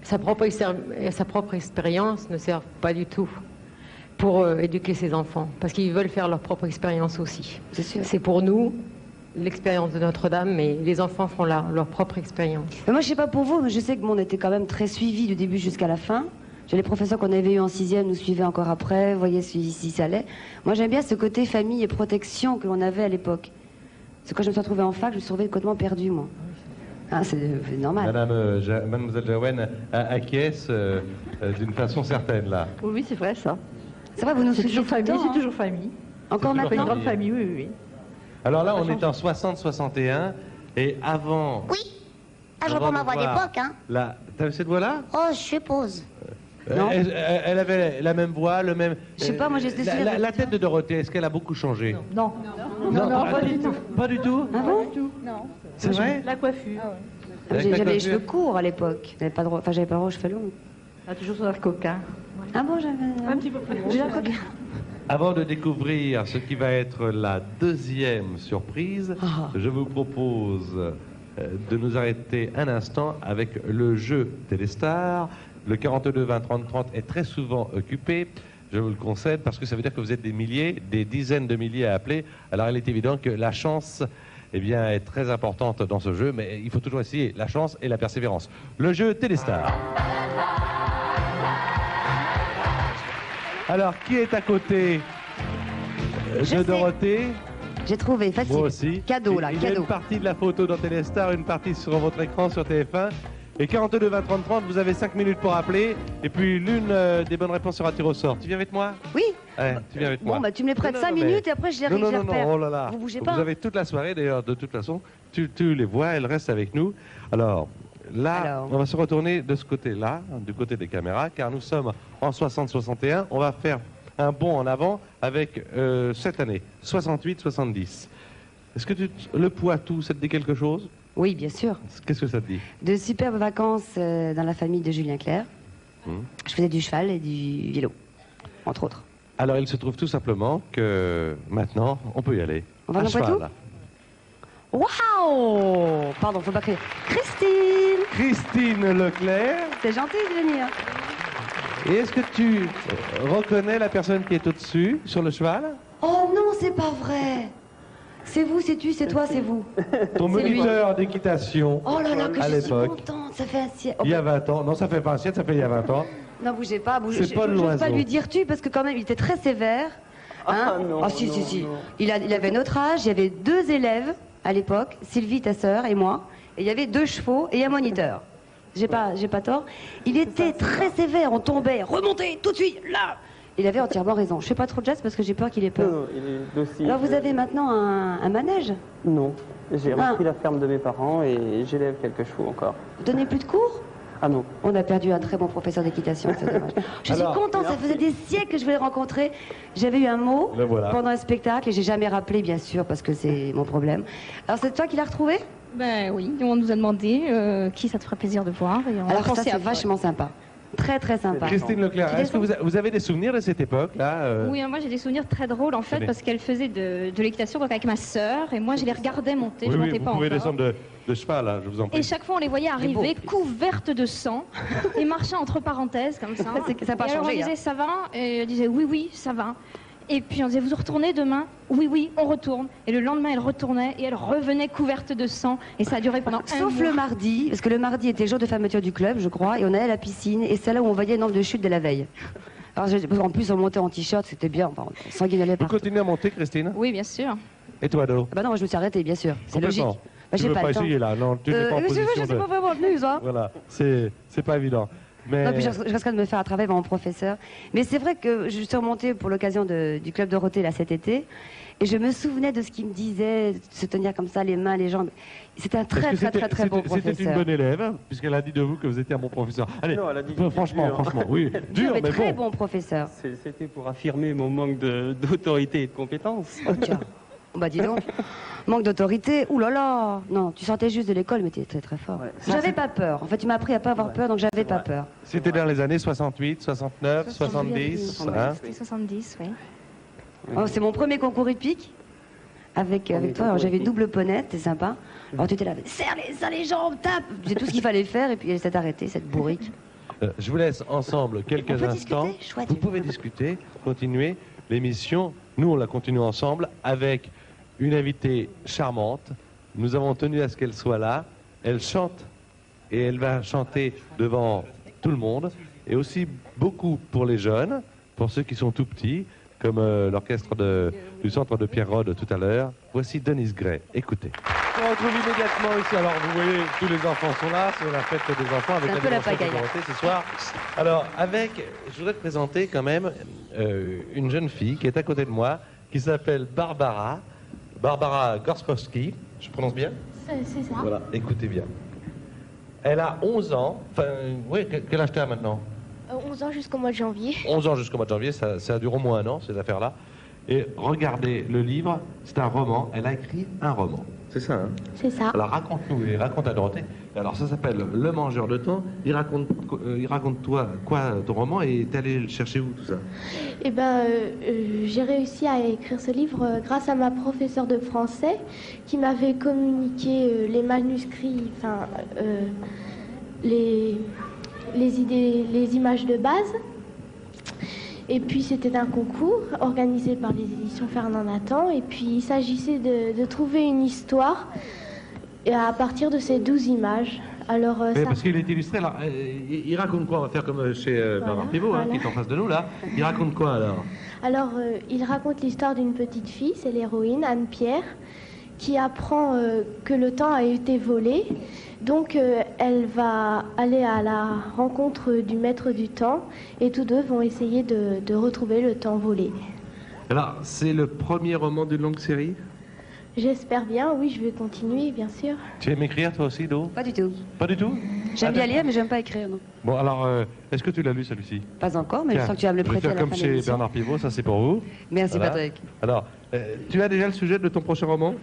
Speaker 9: sa propre expérience ne sert pas du tout pour éduquer ses enfants, parce qu'ils veulent faire leur propre expérience aussi.
Speaker 2: C'est sûr.
Speaker 9: C'est pour nous l'expérience de Notre-Dame, mais les enfants font leur propre expérience.
Speaker 2: Mais moi, je sais pas pour vous, mais je sais que on était quand même très suivis du début jusqu'à la fin. Les professeurs qu'on avait eu en 6e nous suivaient encore après, voyaient si ça allait. Moi, j'aime bien ce côté famille et protection que l'on avait à l'époque. C'est quand je me suis retrouvée en fac, je me suis retrouvée complètement perdue, moi. Ah, c'est normal.
Speaker 3: Mademoiselle Jaouen acquiesce d'une façon certaine, là.
Speaker 6: Oui, c'est vrai ça.
Speaker 2: C'est vrai, vous nous
Speaker 6: C'est
Speaker 2: suivez
Speaker 6: toujours
Speaker 2: tout le
Speaker 6: famille,
Speaker 2: temps,
Speaker 6: c'est
Speaker 2: hein.
Speaker 6: toujours famille.
Speaker 2: Encore
Speaker 3: C'est toujours
Speaker 6: C'est une
Speaker 2: maintenant
Speaker 6: grande famille, oui.
Speaker 3: Alors là, on est en 60-61, et avant...
Speaker 12: Ah, je reprends ma voix d'époque, hein.
Speaker 3: T'as vu cette voix-là?
Speaker 12: Oh, je suppose.
Speaker 3: Elle avait la même voix, le même...
Speaker 2: Je sais pas, moi j'étais sûre.
Speaker 3: La tête de Dorothée, est-ce qu'elle a beaucoup changé?
Speaker 6: Non.
Speaker 3: Non,
Speaker 6: Pas du tout.
Speaker 3: Pas du tout?
Speaker 2: Ah bon?
Speaker 6: Non.
Speaker 3: C'est vrai?
Speaker 6: La coiffure.
Speaker 2: J'avais les cheveux courts à l'époque. J'avais pas droit, j'avais pas le droit aux cheveux longs.
Speaker 6: Ah, toujours sur le coquin.
Speaker 2: Ah bon, j'avais...
Speaker 6: Un petit peu plus long.
Speaker 2: J'ai un coquin.
Speaker 3: Avant de découvrir ce qui va être la deuxième surprise, je vous propose de nous arrêter un instant avec le jeu Téléstar. Le 42 20 30 30 est très souvent occupé, je vous le concède, parce que ça veut dire que vous êtes des milliers, des dizaines de milliers à appeler. Alors il est évident que la chance est très importante dans ce jeu, mais il faut toujours essayer la chance et la persévérance. Le jeu Téléstar. Alors, qui est à côté de Dorothée?
Speaker 2: J'ai trouvé, facile.
Speaker 3: Moi aussi.
Speaker 2: Cadeau, là,
Speaker 3: il y a
Speaker 2: cadeau.
Speaker 3: une partie de la photo dans Téléstar, une partie sur votre écran sur TF1. Et 42 20 30 30, vous avez 5 minutes pour appeler. Et puis l'une des bonnes réponses sera tirée au sort. Tu viens avec moi?
Speaker 2: Oui.
Speaker 3: Ouais, tu viens avec moi.
Speaker 2: Bon, bah tu me les prêtes 5 minutes et après je les repère.
Speaker 3: Non, oh là là.
Speaker 2: Vous bougez pas.
Speaker 3: Vous avez toute la soirée, d'ailleurs, de toute façon. Tu les vois, elles restent avec nous. Alors, là, on va se retourner de ce côté-là, du côté des caméras, car nous sommes en 60-61. On va faire un bond en avant avec cette année, 68-70. Est-ce que le Poitou, ça te dit quelque chose?
Speaker 2: Oui, bien sûr.
Speaker 3: Qu'est-ce que ça te dit?
Speaker 2: De superbes vacances dans la famille de Julien Clerc. Je faisais du cheval et du vélo, entre autres.
Speaker 3: Alors, il se trouve tout simplement que maintenant, on peut y aller.
Speaker 2: On va
Speaker 3: à
Speaker 2: dans
Speaker 3: cheval.
Speaker 2: Poitou? Waouh! Pardon, faut pas crier. Christine!
Speaker 3: Christine Leclerc.
Speaker 2: C'est gentil de venir.
Speaker 3: Et est-ce que tu reconnais la personne qui est au-dessus, sur le cheval?
Speaker 2: Oh non, c'est pas vrai! C'est vous, c'est tu, c'est toi, c'est vous.
Speaker 3: Ton
Speaker 2: C'est lui.
Speaker 3: moniteur d'équitation
Speaker 2: Oh là là, que
Speaker 3: à
Speaker 2: je suis
Speaker 3: l'époque.
Speaker 2: contente, ça fait un siècle.
Speaker 3: Il y a 20 ans. Non, ça fait pas un siècle, ça fait il y a 20 ans.
Speaker 2: Non, bougez pas, bougez.
Speaker 3: C'est Paul
Speaker 2: Je n'ose pas
Speaker 3: Loiseau.
Speaker 2: lui dire tu parce que quand même il était très sévère. Hein.
Speaker 13: non,
Speaker 2: Ah si,
Speaker 13: non,
Speaker 2: si, si.
Speaker 13: non.
Speaker 2: Il avait notre âge, il y avait 2 élèves à l'époque, Sylvie, ta sœur et moi, et il y avait 2 chevaux et un moniteur. J'ai pas tort. Il était très sévère, on tombait, remontez tout de suite, là. Il avait entièrement raison. Je fais pas trop de jazz parce que j'ai peur qu'il ait peur.
Speaker 13: Non, il est docile.
Speaker 2: Alors vous avez maintenant un manège?
Speaker 13: Non, j'ai
Speaker 2: Ah.
Speaker 13: repris la ferme de mes parents et j'élève quelques chevaux encore.
Speaker 2: Vous donnez plus de cours?
Speaker 13: Ah non.
Speaker 2: On a perdu un très bon professeur d'équitation, c'est dommage. Je suis
Speaker 3: Alors,
Speaker 2: contente, ça faisait des siècles que je voulais le rencontrer. J'avais eu un mot
Speaker 3: Le voilà.
Speaker 2: pendant un spectacle et j'ai jamais rappelé, bien sûr, parce que c'est mon problème. Alors c'est toi qui l'as retrouvé?
Speaker 14: Ben oui, on nous a demandé qui ça te ferait plaisir de voir et on a
Speaker 2: Alors ça
Speaker 14: pensé
Speaker 2: c'est
Speaker 14: à toi.
Speaker 2: vachement sympa. Très très sympa.
Speaker 3: Christine Leclerc,
Speaker 2: Tu
Speaker 3: est-ce que
Speaker 2: descends
Speaker 3: vous avez des souvenirs de cette époque-là
Speaker 14: Oui, moi j'ai des souvenirs très drôles en fait
Speaker 3: Tenez.
Speaker 14: parce qu'elle faisait de l'équitation donc avec ma sœur et moi je les regardais monter,
Speaker 3: Oui,
Speaker 14: je
Speaker 3: oui,
Speaker 14: montais
Speaker 3: vous
Speaker 14: pas
Speaker 3: pouvez
Speaker 14: encore.
Speaker 3: descendre de cheval, là, je vous en prie.
Speaker 14: Et chaque fois on les voyait arriver couvertes de sang et marchant entre parenthèses comme ça.
Speaker 2: Ça a pas
Speaker 14: et alors
Speaker 2: changé,
Speaker 14: on disait
Speaker 2: hein.
Speaker 14: ça va et elle disait oui oui ça va. Et puis on disait vous retournez demain? Oui oui on retourne. Et le lendemain elle retournait et elle revenait couverte de sang et ça a duré pendant
Speaker 2: Sauf
Speaker 14: un mois.
Speaker 2: le mardi, parce que le mardi était le jour de fermeture du club, je crois, et on allait à la piscine, et c'est là où on voyait le nombre de chutes de la veille. Alors, en plus, on montait en t-shirt, c'était bien, enfin, on sanguinolait
Speaker 3: Vous
Speaker 2: partout.
Speaker 3: continuez à monter, Christine?
Speaker 14: Oui bien sûr.
Speaker 3: Et toi, Do?
Speaker 2: Ah bah non, moi, je me suis arrêtée, bien sûr, c'est logique.
Speaker 3: Complètement.
Speaker 2: Bah,
Speaker 3: Tu
Speaker 2: j'ai
Speaker 3: veux
Speaker 2: pas
Speaker 3: pas
Speaker 2: le temps.
Speaker 3: essayer, là? Non, tu n'es pas en
Speaker 2: mais
Speaker 3: position
Speaker 2: je sais
Speaker 3: de...
Speaker 2: pas vraiment venue, ça.
Speaker 3: Voilà, c'est pas évident. Mais...
Speaker 2: Non, puis je risque de me faire attraper par mon professeur. Mais c'est vrai que je suis remontée pour l'occasion du Club Dorothée là cet été. Et je me souvenais de ce qu'il me disait, de se tenir comme ça, les mains, les jambes. C'était un
Speaker 3: Est-ce
Speaker 2: très,
Speaker 3: que
Speaker 2: très, très, très bon
Speaker 3: c'était une
Speaker 2: professeur.
Speaker 3: bonne élève, puisqu'elle a dit de vous que vous étiez un bon professeur. Allez,
Speaker 13: Non, elle a dit
Speaker 3: franchement,
Speaker 13: dur.
Speaker 3: franchement, oui. Dur,
Speaker 2: mais
Speaker 3: mais
Speaker 2: très
Speaker 3: bon.
Speaker 2: bon professeur.
Speaker 13: C'était pour affirmer mon manque d'autorité et de compétences.
Speaker 2: Oh tiens, bah dis donc. Manque d'autorité, ouh là là. Non, tu sortais juste de l'école, mais tu étais très très fort. J'avais pas peur. En fait, tu m'as appris à pas avoir peur, donc j'avais pas peur.
Speaker 3: C'était dans les années 68, 69, 70, hein?
Speaker 14: C'était 70 oui.
Speaker 2: Oh, c'est mon premier concours hippique avec toi. Alors j'avais double ponette, c'est sympa. Alors tu étais là, serre les jambes, tape. C'est tout ce qu'il fallait faire, et puis elle s'est arrêtée, cette bourrique.
Speaker 3: Je vous laisse ensemble quelques
Speaker 2: On peut
Speaker 3: instants.
Speaker 2: discuter? Chouette.
Speaker 3: Vous pouvez discuter, continuer l'émission. Nous, on la continue ensemble avec une invitée charmante. Nous avons tenu à ce qu'elle soit là. Elle chante et elle va chanter devant tout le monde et aussi beaucoup pour les jeunes, pour ceux qui sont tout petits, comme l'orchestre du centre de Pierre Rode tout à l'heure. Voici Denise Gray. Écoutez. On retrouve immédiatement ici. Alors, vous voyez, tous les enfants sont là. C'est la fête des enfants avec
Speaker 2: C'est un peu la
Speaker 3: démonstration de
Speaker 2: pagaille.
Speaker 3: Dorothée ce soir. Alors, je voudrais te présenter quand même une jeune fille qui est à côté de moi, qui s'appelle Barbara Gorskowski. Je prononce bien?
Speaker 14: C'est ça.
Speaker 3: Voilà, écoutez bien. Elle a 11 ans. Enfin, oui, quel âge t'as maintenant?
Speaker 15: 11 ans jusqu'au mois de janvier.
Speaker 3: 11 ans jusqu'au mois de janvier, ça dure au moins un an, ces affaires-là. Et regardez, le livre, c'est un roman. Elle a écrit un roman. C'est ça, hein?
Speaker 15: C'est ça.
Speaker 3: Alors raconte-nous, et raconte à Dorothée. Alors ça s'appelle Le Mangeur de Temps. Il raconte toi quoi ton roman, et t'es allé le chercher où tout ça?
Speaker 15: Eh ben, j'ai réussi à écrire ce livre grâce à ma professeure de français qui m'avait communiqué les manuscrits, enfin les idées, les images de base. Et puis c'était un concours organisé par les éditions Fernand Nathan. Et puis il s'agissait de trouver une histoire à partir de ces 12 images. Alors,
Speaker 3: oui, parce qu'il est illustré. Alors, il raconte quoi? On va faire comme chez Bernard Pivot, voilà. Qui est en face de nous là. Il raconte quoi alors?
Speaker 15: Alors, il raconte l'histoire d'une petite fille, c'est l'héroïne, Anne-Pierre, qui apprend que le temps a été volé. Donc, elle va aller à la rencontre du maître du temps et tous deux vont essayer de retrouver le temps volé.
Speaker 3: Alors, c'est le premier roman d'une longue série?
Speaker 15: J'espère bien, oui, je vais continuer, bien sûr.
Speaker 3: Tu aimes écrire toi aussi, Do?
Speaker 2: Pas du tout.
Speaker 3: Pas du tout?
Speaker 2: J'aime bien lire, mais j'aime pas écrire, non.
Speaker 3: Bon, alors, est-ce que tu l'as lu celui-ci?
Speaker 2: Pas encore, mais je sens que tu vas me le prêter à la fin
Speaker 3: comme
Speaker 2: de
Speaker 3: chez
Speaker 2: l'émission.
Speaker 3: Bernard Pivot, ça c'est pour vous.
Speaker 2: Merci,
Speaker 3: Voilà.
Speaker 2: Patrick.
Speaker 3: Alors, tu as déjà le sujet de ton prochain roman?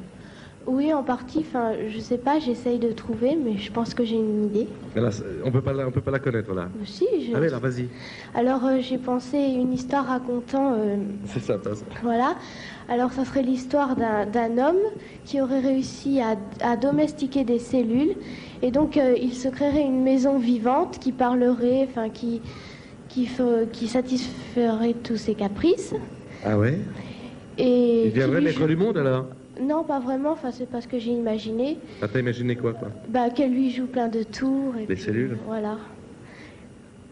Speaker 15: Oui, en partie, enfin, je sais pas, j'essaye de trouver, mais je pense que j'ai une idée.
Speaker 3: Là, on peut pas la connaître là.
Speaker 15: Si,
Speaker 3: Ah oui, alors vas-y.
Speaker 15: Alors, j'ai pensé une histoire racontant...
Speaker 3: C'est ça, passe.
Speaker 15: Voilà. Alors, ça serait l'histoire d'un homme qui aurait réussi à domestiquer des cellules. Et donc, il se créerait une maison vivante qui parlerait, enfin, qui satisferait tous ses caprices.
Speaker 3: Ah ouais?
Speaker 15: Et
Speaker 3: Il viendrait maître du monde alors?
Speaker 15: Non, pas vraiment, enfin, c'est pas ce que j'ai imaginé.
Speaker 3: Ah, t'as imaginé quoi?
Speaker 15: Bah, qu'elle lui joue plein de tours. Et
Speaker 3: Les
Speaker 15: puis,
Speaker 3: cellules?
Speaker 15: Voilà.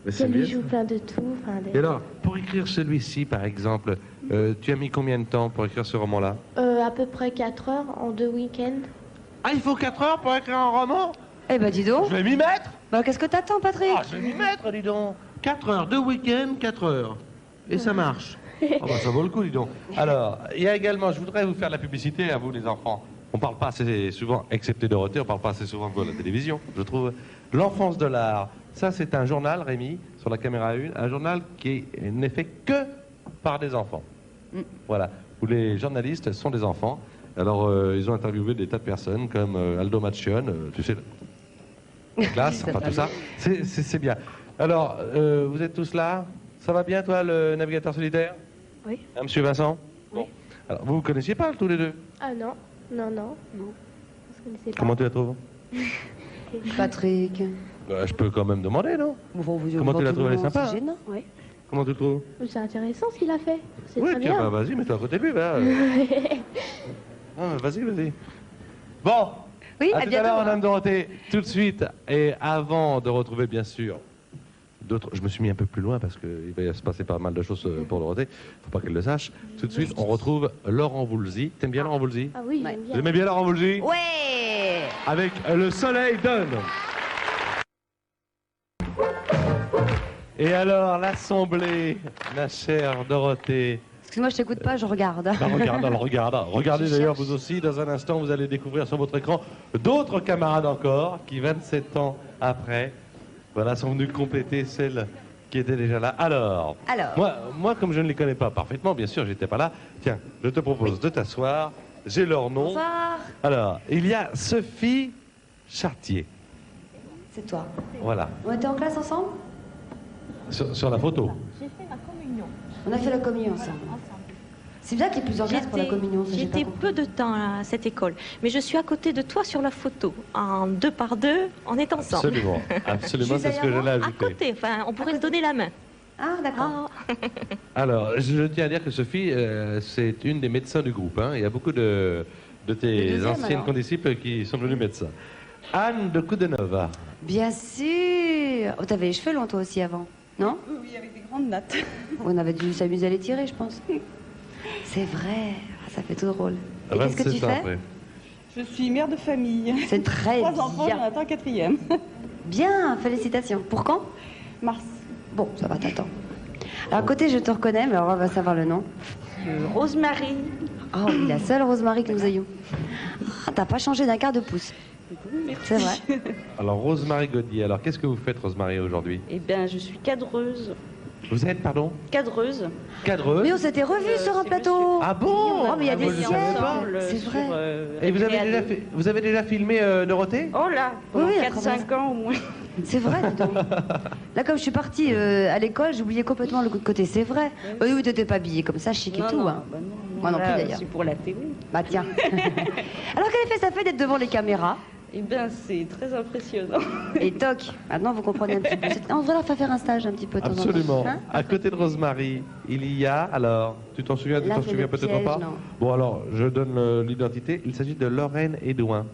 Speaker 3: Mais c'est
Speaker 15: Qu'elle lui
Speaker 3: bien,
Speaker 15: joue
Speaker 3: ça.
Speaker 15: plein de tours. Enfin,
Speaker 3: Et alors, pour écrire celui-ci par exemple, tu as mis combien de temps pour écrire ce roman-là?
Speaker 15: à peu près 4 heures en 2 week-ends.
Speaker 3: Ah, il faut 4 heures pour écrire un roman?
Speaker 2: Eh ben, dis donc.
Speaker 3: Je vais m'y mettre.
Speaker 2: Bah, qu'est-ce que t'attends, Patrick?
Speaker 3: Ah, je vais m'y mettre, dis donc. 4 heures, 2 week-ends, 4 heures. Et ça marche. Ah bah, ça vaut le coup, dis donc. Alors, il y a également, je voudrais vous faire la publicité à vous les enfants. On parle pas assez souvent, excepté Dorothée, on parle pas assez souvent de vous à la télévision, je trouve. L'enfance de l'art, ça c'est un journal, Rémi, sur la caméra 1, un journal qui n'est fait que par des enfants. Voilà, où les journalistes sont des enfants. Alors, ils ont interviewé des tas de personnes comme Aldo Macione, tu sais, la classe, enfin tout ça. C'est bien. Alors, vous êtes tous là? Ça va bien, toi, le navigateur solitaire?
Speaker 15: Oui.
Speaker 3: Hein, monsieur Vincent? Bon. Alors, vous connaissiez pas tous les deux?
Speaker 15: Ah non, non, non. On se connaissait pas.
Speaker 3: Comment tu la trouves?
Speaker 2: Patrick.
Speaker 3: Je peux quand même demander, non? Comment tu l'as trouvé? Elle est sympa?
Speaker 2: C'est
Speaker 3: Hein?
Speaker 2: gênant, oui.
Speaker 3: Comment tu le trouves?
Speaker 15: C'est intéressant ce qu'il a fait. C'est
Speaker 3: Oui,
Speaker 15: très
Speaker 3: tiens,
Speaker 15: bien.
Speaker 3: bah, vas-y, mets-toi à côté de lui, va. Vas-y, vas-y. Bon,
Speaker 2: Oui,
Speaker 3: à
Speaker 2: à
Speaker 3: tout à
Speaker 2: bientôt.
Speaker 3: l'heure, Madame Dorothée. Tout de suite, et avant de retrouver, bien sûr, d'autres... Je me suis mis un peu plus loin parce qu'il va se passer pas mal de choses pour Dorothée. Faut pas qu'elle le sache. Tout de suite, on retrouve Laurent Voulzy. T'aimes bien Laurent Voulzy?
Speaker 15: Ah oui, j'aime bien.
Speaker 3: Vous aimez bien Laurent Voulzy?
Speaker 2: Ouais.
Speaker 3: Avec Le Soleil donne. Et alors, l'Assemblée, ma chère Dorothée.
Speaker 2: Excuse-moi, je t'écoute pas, je regarde.
Speaker 3: Bah, regarde, alors regarde. Regardez
Speaker 2: Je
Speaker 3: d'ailleurs
Speaker 2: cherche.
Speaker 3: vous aussi, dans un instant, vous allez découvrir sur votre écran d'autres camarades encore qui, 27 ans après, voilà, sont venus compléter celles qui étaient déjà là. Alors, moi, comme je ne les connais pas parfaitement, bien sûr, j'étais pas là. Tiens, je te propose de t'asseoir. J'ai leur nom.
Speaker 2: Bonsoir.
Speaker 3: Alors, il y a Sophie Chartier.
Speaker 2: C'est toi.
Speaker 3: Voilà,
Speaker 2: On était en classe ensemble?
Speaker 3: sur la photo.
Speaker 14: J'ai fait ma communion.
Speaker 2: On a fait la communion ensemble. C'est bien qu'il y ait plusieurs classes pour la communion. ça, j'ai pas
Speaker 16: J'étais
Speaker 2: compris.
Speaker 16: peu de temps à cette école, mais je suis à côté de toi sur la photo. En 2 par 2, on est ensemble.
Speaker 3: Absolument, absolument, c'est ce que j'allais
Speaker 16: À
Speaker 3: ajouter.
Speaker 16: côté, enfin, on pourrait se donner la main.
Speaker 2: Ah, d'accord.
Speaker 3: Alors, je tiens à dire que Sophie, c'est une des médecins du groupe. Hein. Il y a beaucoup de tes
Speaker 2: deuxième,
Speaker 3: anciennes
Speaker 2: alors.
Speaker 3: condisciples qui sont devenus médecins. Anne de Coudenova.
Speaker 2: Bien sûr. Oh, t'avais les cheveux longs toi aussi avant, non?
Speaker 17: Oui, avec des grandes nattes.
Speaker 2: On avait dû s'amuser à les tirer, je pense. C'est vrai. Ah, ça fait tout drôle. Et qu'est-ce que
Speaker 3: 27
Speaker 2: tu
Speaker 3: ans
Speaker 2: fais?
Speaker 3: après.
Speaker 17: Je suis mère de famille.
Speaker 2: C'est très
Speaker 17: 3 enfants,
Speaker 2: bien.
Speaker 17: j'en attends un 4e.
Speaker 2: Bien, félicitations. Pour quand?
Speaker 17: Mars.
Speaker 2: Bon, ça va, t'attends. Alors, à côté, je te reconnais, mais alors on va savoir le nom.
Speaker 16: Rosemary.
Speaker 2: Oh, oui, la seule Rosemary que nous ayons. Ah, t'as pas changé d'un quart de pouce.
Speaker 17: Merci.
Speaker 2: C'est vrai.
Speaker 3: Alors, Rosemary Gaudier, alors qu'est-ce que vous faites, Rosemary, aujourd'hui?
Speaker 17: Eh bien, je suis cadreuse.
Speaker 3: Vous êtes, pardon?
Speaker 17: Cadreuse.
Speaker 3: Cadreuse?
Speaker 2: Mais on s'était revus sur un plateau.
Speaker 3: Ah bon?
Speaker 2: Oh, mais il y a des
Speaker 3: moi, je savais pas.
Speaker 2: siècles. C'est vrai.
Speaker 3: Et vous avez déjà filmé Dorothée?
Speaker 17: Oh là,
Speaker 2: Oui,
Speaker 17: pendant
Speaker 2: oui,
Speaker 17: 4-5 ans au moins.
Speaker 2: C'est vrai, dis donc. Là, comme je suis partie à l'école, j'oubliais complètement le côté. C'est vrai. Oui, oui, t'étais pas habillée comme ça, chic et
Speaker 17: Non,
Speaker 2: tout.
Speaker 17: non,
Speaker 2: Hein.
Speaker 17: bah non.
Speaker 2: Moi non plus
Speaker 17: Là,
Speaker 2: d'ailleurs.
Speaker 17: C'est pour la télé.
Speaker 2: Bah tiens. Alors, quel effet ça fait d'être devant les caméras?
Speaker 17: Eh bien, c'est très impressionnant.
Speaker 2: Et toc, maintenant vous comprenez un petit peu. On devrait leur faire un stage un petit peu de temps en temps.
Speaker 3: Absolument.
Speaker 2: Hein?
Speaker 3: À côté de Rosemary, il y a, alors, tu t'en souviens,
Speaker 2: Là, c'est le
Speaker 3: peut-être
Speaker 2: piège,
Speaker 3: pas?
Speaker 2: non.
Speaker 3: Bon, alors, je donne l'identité. Il s'agit de Lorraine Edouin.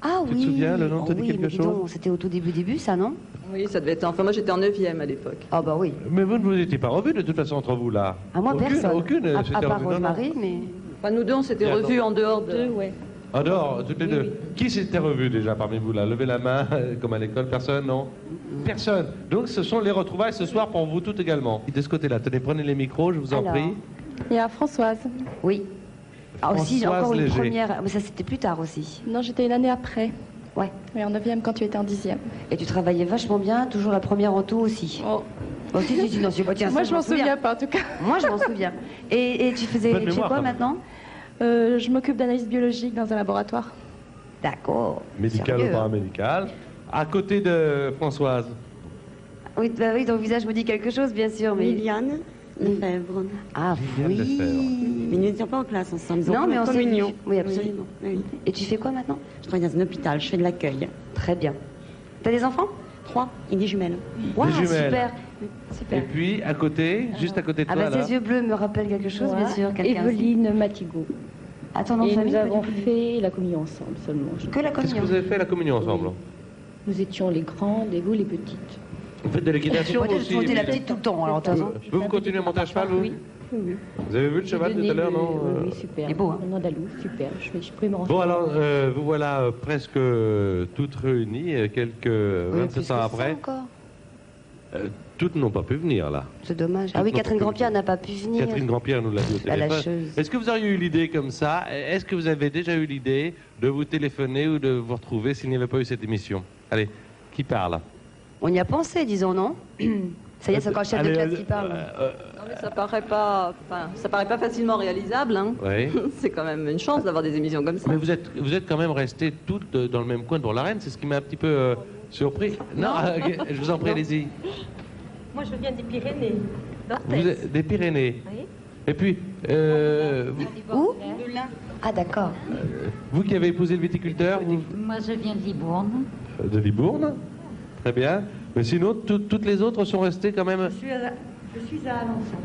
Speaker 2: Ah
Speaker 3: Tu
Speaker 2: oui.
Speaker 3: te souviens, le nom te dit
Speaker 2: oui,
Speaker 3: quelque
Speaker 2: mais dis
Speaker 3: chose?
Speaker 2: donc, c'était au tout début, ça, non?
Speaker 18: Oui, ça devait être. Enfin, moi, j'étais en 9e à l'époque.
Speaker 2: Ah bah oui.
Speaker 3: Mais vous ne vous étiez pas revus de toute façon entre vous, là?
Speaker 2: Ah, moi, personne.
Speaker 3: Aucune,
Speaker 2: À
Speaker 3: s'était
Speaker 2: part
Speaker 3: revue. Non, non.
Speaker 2: Rosemary, mais...
Speaker 18: Enfin, nous deux, on s'était
Speaker 3: Et
Speaker 18: revus
Speaker 3: attends.
Speaker 18: en dehors de.
Speaker 17: Deux, ouais.
Speaker 3: En dehors, toutes les deux. Qui s'était revu déjà parmi vous, là? Levez la main, comme à l'école. Personne, non? Personne. Donc, ce sont les retrouvailles ce soir pour vous toutes également. De ce côté-là, tenez, prenez les micros, je vous en
Speaker 2: Alors.
Speaker 3: prie.
Speaker 7: Il y a Françoise.
Speaker 2: Oui. Ah, aussi,
Speaker 3: Françoise
Speaker 2: encore une
Speaker 3: Léger.
Speaker 2: première... Mais ça, c'était plus tard aussi.
Speaker 7: Non, j'étais une année après.
Speaker 2: Ouais.
Speaker 7: Oui, en 9e quand tu étais en 10e.
Speaker 2: Et tu travaillais vachement bien, toujours la première en tout aussi.
Speaker 7: Oh.
Speaker 2: Oh, si, non, si, bah, tiens,
Speaker 7: Moi,
Speaker 2: ça,
Speaker 7: je m'en souviens pas, en tout cas.
Speaker 2: Moi, je m'en souviens. Et tu faisais
Speaker 3: Bonne
Speaker 2: tu fais
Speaker 3: mémoire,
Speaker 2: quoi
Speaker 3: quand même.
Speaker 2: maintenant?
Speaker 7: Je m'occupe d'analyse biologique dans un laboratoire.
Speaker 2: D'accord.
Speaker 3: Médical
Speaker 2: Sérieux,
Speaker 3: ou
Speaker 2: hein.
Speaker 3: paramédical. À côté de Françoise.
Speaker 2: Oui, bah oui, ton visage me dit quelque chose, bien sûr. Mais...
Speaker 19: Liliane Lefebvre.
Speaker 2: Ah
Speaker 3: Liliane Lefebvre.
Speaker 19: Mais nous n'étions pas en classe ensemble.
Speaker 2: Non, mais on s'est
Speaker 19: communion.
Speaker 2: vu. Oui, absolument.
Speaker 19: Oui.
Speaker 2: Et tu fais quoi maintenant?
Speaker 19: Je travaille dans un hôpital, je fais de l'accueil.
Speaker 2: Très bien. T'as des enfants?
Speaker 19: 3 et des jumelles.
Speaker 2: Waouh,
Speaker 3: Des jumelles.
Speaker 2: super.
Speaker 3: Et
Speaker 2: Super.
Speaker 3: puis, à côté, juste à côté de
Speaker 2: Ah
Speaker 3: toi,
Speaker 2: bah
Speaker 3: là.
Speaker 2: ces yeux bleus me rappellent quelque chose, bien sûr. quelqu'un aussi.
Speaker 20: Evelyne Matigo.
Speaker 2: À ton nom de
Speaker 20: Et
Speaker 2: famille,
Speaker 20: nous
Speaker 2: pas du
Speaker 20: avons
Speaker 2: tout.
Speaker 20: fait la communion ensemble seulement.
Speaker 2: Que la
Speaker 3: Qu'est-ce que
Speaker 2: communion.
Speaker 3: vous avez fait la communion ensemble?
Speaker 20: Nous étions les grandes et vous les petites.
Speaker 3: Vous faites de l'équitation
Speaker 2: Moi,
Speaker 3: aussi?
Speaker 2: je montais la petite tout le temps, alors de toute façon.
Speaker 3: Vous continuez à monter à cheval, vous?
Speaker 20: Oui.
Speaker 3: Vous avez vu le cheval tout à l'heure, non?
Speaker 20: Oui, super.
Speaker 2: Il est beau, hein.
Speaker 20: En andalou, super. Je peux me renseigner.
Speaker 3: Bon, alors, vous voilà presque toutes réunies, quelques 27 ans après.
Speaker 2: Encore.
Speaker 3: Toutes n'ont pas pu venir, là.
Speaker 2: C'est dommage. Ah
Speaker 3: Toutes
Speaker 2: oui,
Speaker 3: n'ont
Speaker 2: Catherine
Speaker 3: pas pu
Speaker 2: Grandpierre
Speaker 3: venir.
Speaker 2: n'a pas pu venir.
Speaker 3: Catherine Grandpierre nous l'a dit au
Speaker 2: La
Speaker 3: téléphone.
Speaker 2: lâcheuse.
Speaker 3: Est-ce que vous auriez eu l'idée comme ça? Est-ce que vous avez déjà eu l'idée de vous téléphoner ou de vous retrouver s'il n'y avait pas eu cette émission? Allez, qui parle?
Speaker 2: On y a pensé, disons, non? Ça y est, c'est encore le chef de
Speaker 3: Allez,
Speaker 2: classe qui parle.
Speaker 18: Non, mais ça paraît pas. Enfin, ça paraît pas facilement réalisable. Hein.
Speaker 3: Oui.
Speaker 18: C'est quand même une chance d'avoir des émissions comme ça.
Speaker 3: Mais vous êtes quand même restées toutes dans le même coin de Bourg-la-Reine, c'est ce qui m'a un petit peu surpris. Non, ok, je vous en prie, allez-y.
Speaker 16: Moi, je viens des Pyrénées.
Speaker 3: Vous êtes des Pyrénées.
Speaker 16: Oui.
Speaker 3: Et puis,
Speaker 2: Où? Ah d'accord.
Speaker 3: vous qui avez épousé le viticulteur,
Speaker 8: Moi, je viens de Libourne.
Speaker 3: de Libourne, très bien. Mais sinon, toutes les autres sont restées quand même
Speaker 16: Je suis à Alençon.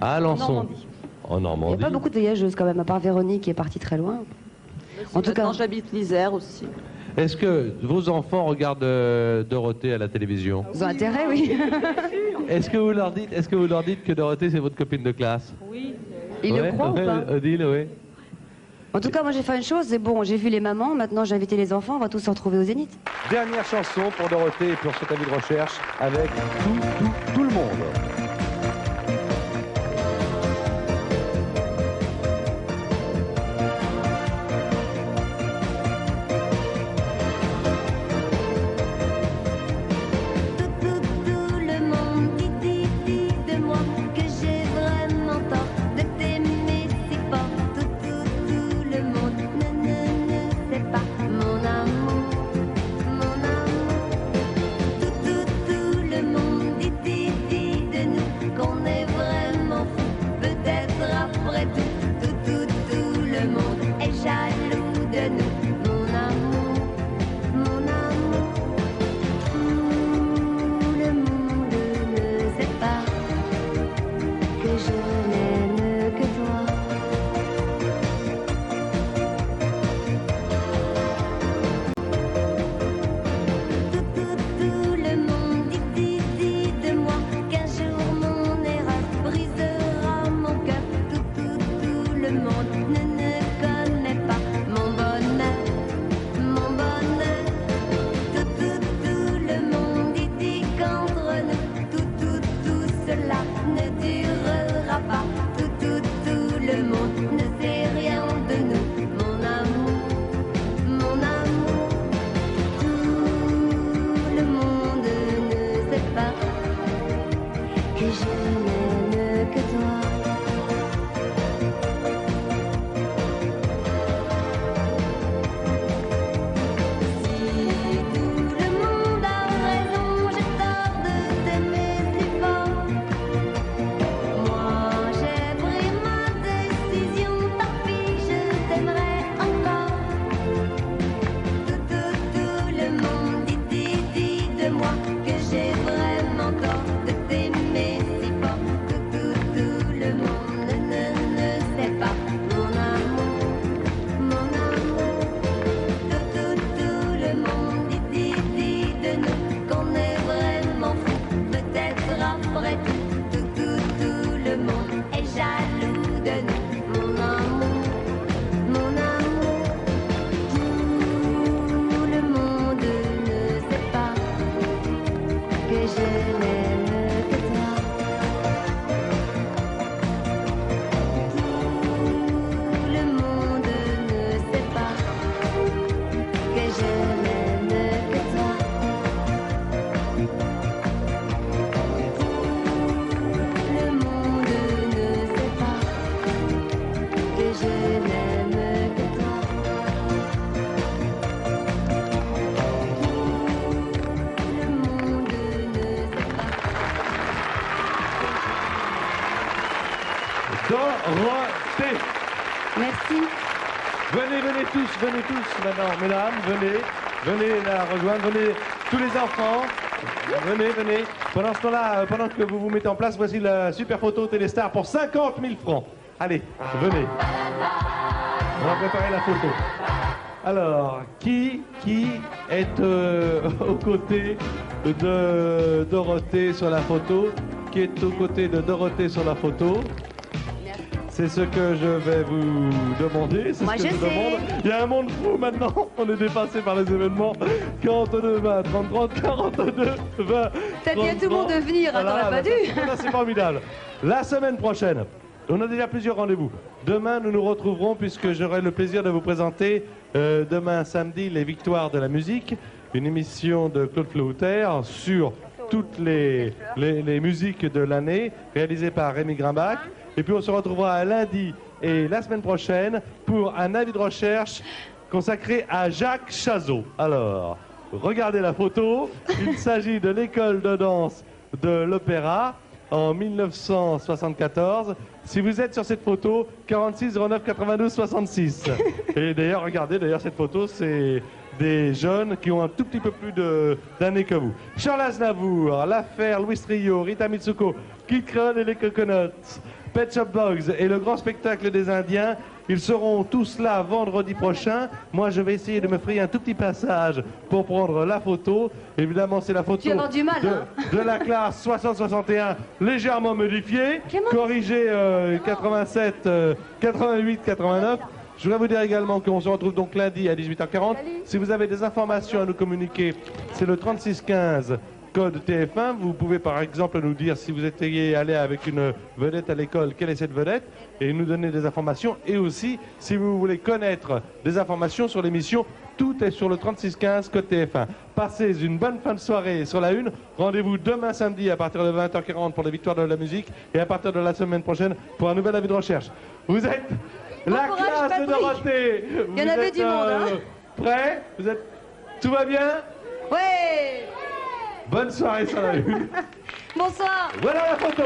Speaker 3: à Alençon.
Speaker 16: Normandie.
Speaker 3: En
Speaker 2: Il
Speaker 3: Normandie.
Speaker 2: n'y a pas beaucoup de voyageuses quand même, à part Véronique qui est partie très loin. En tout cas,
Speaker 18: Maintenant, j'habite l'Isère aussi.
Speaker 3: Est-ce que vos enfants regardent Dorothée à la télévision?
Speaker 2: ils ont intérêt, oui.
Speaker 3: Est-ce que vous leur dites que Dorothée c'est votre copine de classe?
Speaker 18: Oui.
Speaker 2: Ils le croient ou pas?
Speaker 3: Odile, oui.
Speaker 2: En tout cas, moi j'ai fait une chose, c'est bon, j'ai vu les mamans, maintenant j'ai invité les enfants, on va tous se retrouver au Zénith.
Speaker 3: Dernière chanson pour Dorothée et pour cet avis de recherche avec tout le monde.
Speaker 4: Tout le monde dit de moi que j'ai vraiment tort de t'aimer si fort. Tout le monde ne sait pas mon amour, mon amour. Tout le monde dit de nous que je n'aime que toi. Tout le monde ne sait pas que je n'aime que toi. Tout le monde ne sait pas que je n'aime que toi.
Speaker 3: Dorothée.
Speaker 2: Merci.
Speaker 3: Venez tous maintenant, mesdames, venez la rejoindre, venez tous les enfants, venez. Pendant ce temps-là, pendant que vous vous mettez en place, voici la super photo Téléstar pour 50 000 francs. Allez, venez. On va préparer la photo. Alors, qui est aux côtés de Dorothée sur la photo? Qui est aux côtés de Dorothée sur la photo? C'est ce que je vais vous demander. C'est
Speaker 2: Moi,
Speaker 3: ce que
Speaker 2: je
Speaker 3: je
Speaker 2: sais.
Speaker 3: demande. Il y a un monde fou maintenant. On est dépassé par les événements. 42, 20, 30, 30, 42, 20.
Speaker 2: T'as dit à tout le monde de venir, hein, t'aurais pas dû.
Speaker 3: C'est formidable. La semaine prochaine, on a déjà plusieurs rendez-vous. Demain, nous nous retrouverons puisque j'aurai le plaisir de vous présenter demain samedi les Victoires de la musique, une émission de Claude Flouter sur toutes les musiques de l'année, réalisée par Rémi Grimbach. Et puis on se retrouvera lundi et la semaine prochaine pour un avis de recherche consacré à Jacques Chazot. Alors, regardez la photo. Il s'agit de l'école de danse de l'Opéra en 1974. Si vous êtes sur cette photo, 46 09 92 66. Et d'ailleurs, regardez, cette photo, c'est des jeunes qui ont un tout petit peu plus d'années que vous. Charles Aznavour, l'affaire Louis Trio, Rita Mitsuko, Kid Creole et les Coconuts, Pet Shop Boys et le grand spectacle des Indiens, ils seront tous là vendredi prochain. Moi, je vais essayer de me frayer un tout petit passage pour prendre la photo. Évidemment, c'est la photo
Speaker 2: Tu vas avoir du mal,
Speaker 3: de la classe 60-61 légèrement modifiée, corrigée 87, 88, 89. Je voudrais vous dire également qu'on se retrouve donc lundi à 18h40. Si vous avez des informations à nous communiquer, c'est le 3615 code TF1. Vous pouvez par exemple nous dire si vous étiez allé avec une vedette à l'école, quelle est cette vedette, et nous donner des informations. Et aussi, si vous voulez connaître des informations sur l'émission, tout est sur le 3615 code TF1. Passez une bonne fin de soirée sur la une. Rendez-vous demain samedi à partir de 20h40 pour les Victoires de la musique et à partir de la semaine prochaine pour un nouvel avis de recherche. Vous êtes la classe de Dorothée.
Speaker 2: Il y en avait du monde, hein.
Speaker 3: Prêts? Vous êtes... Tout va bien?
Speaker 2: Ouais.
Speaker 3: Bonne soirée sur la une.
Speaker 2: Bonsoir.
Speaker 3: Voilà la photo.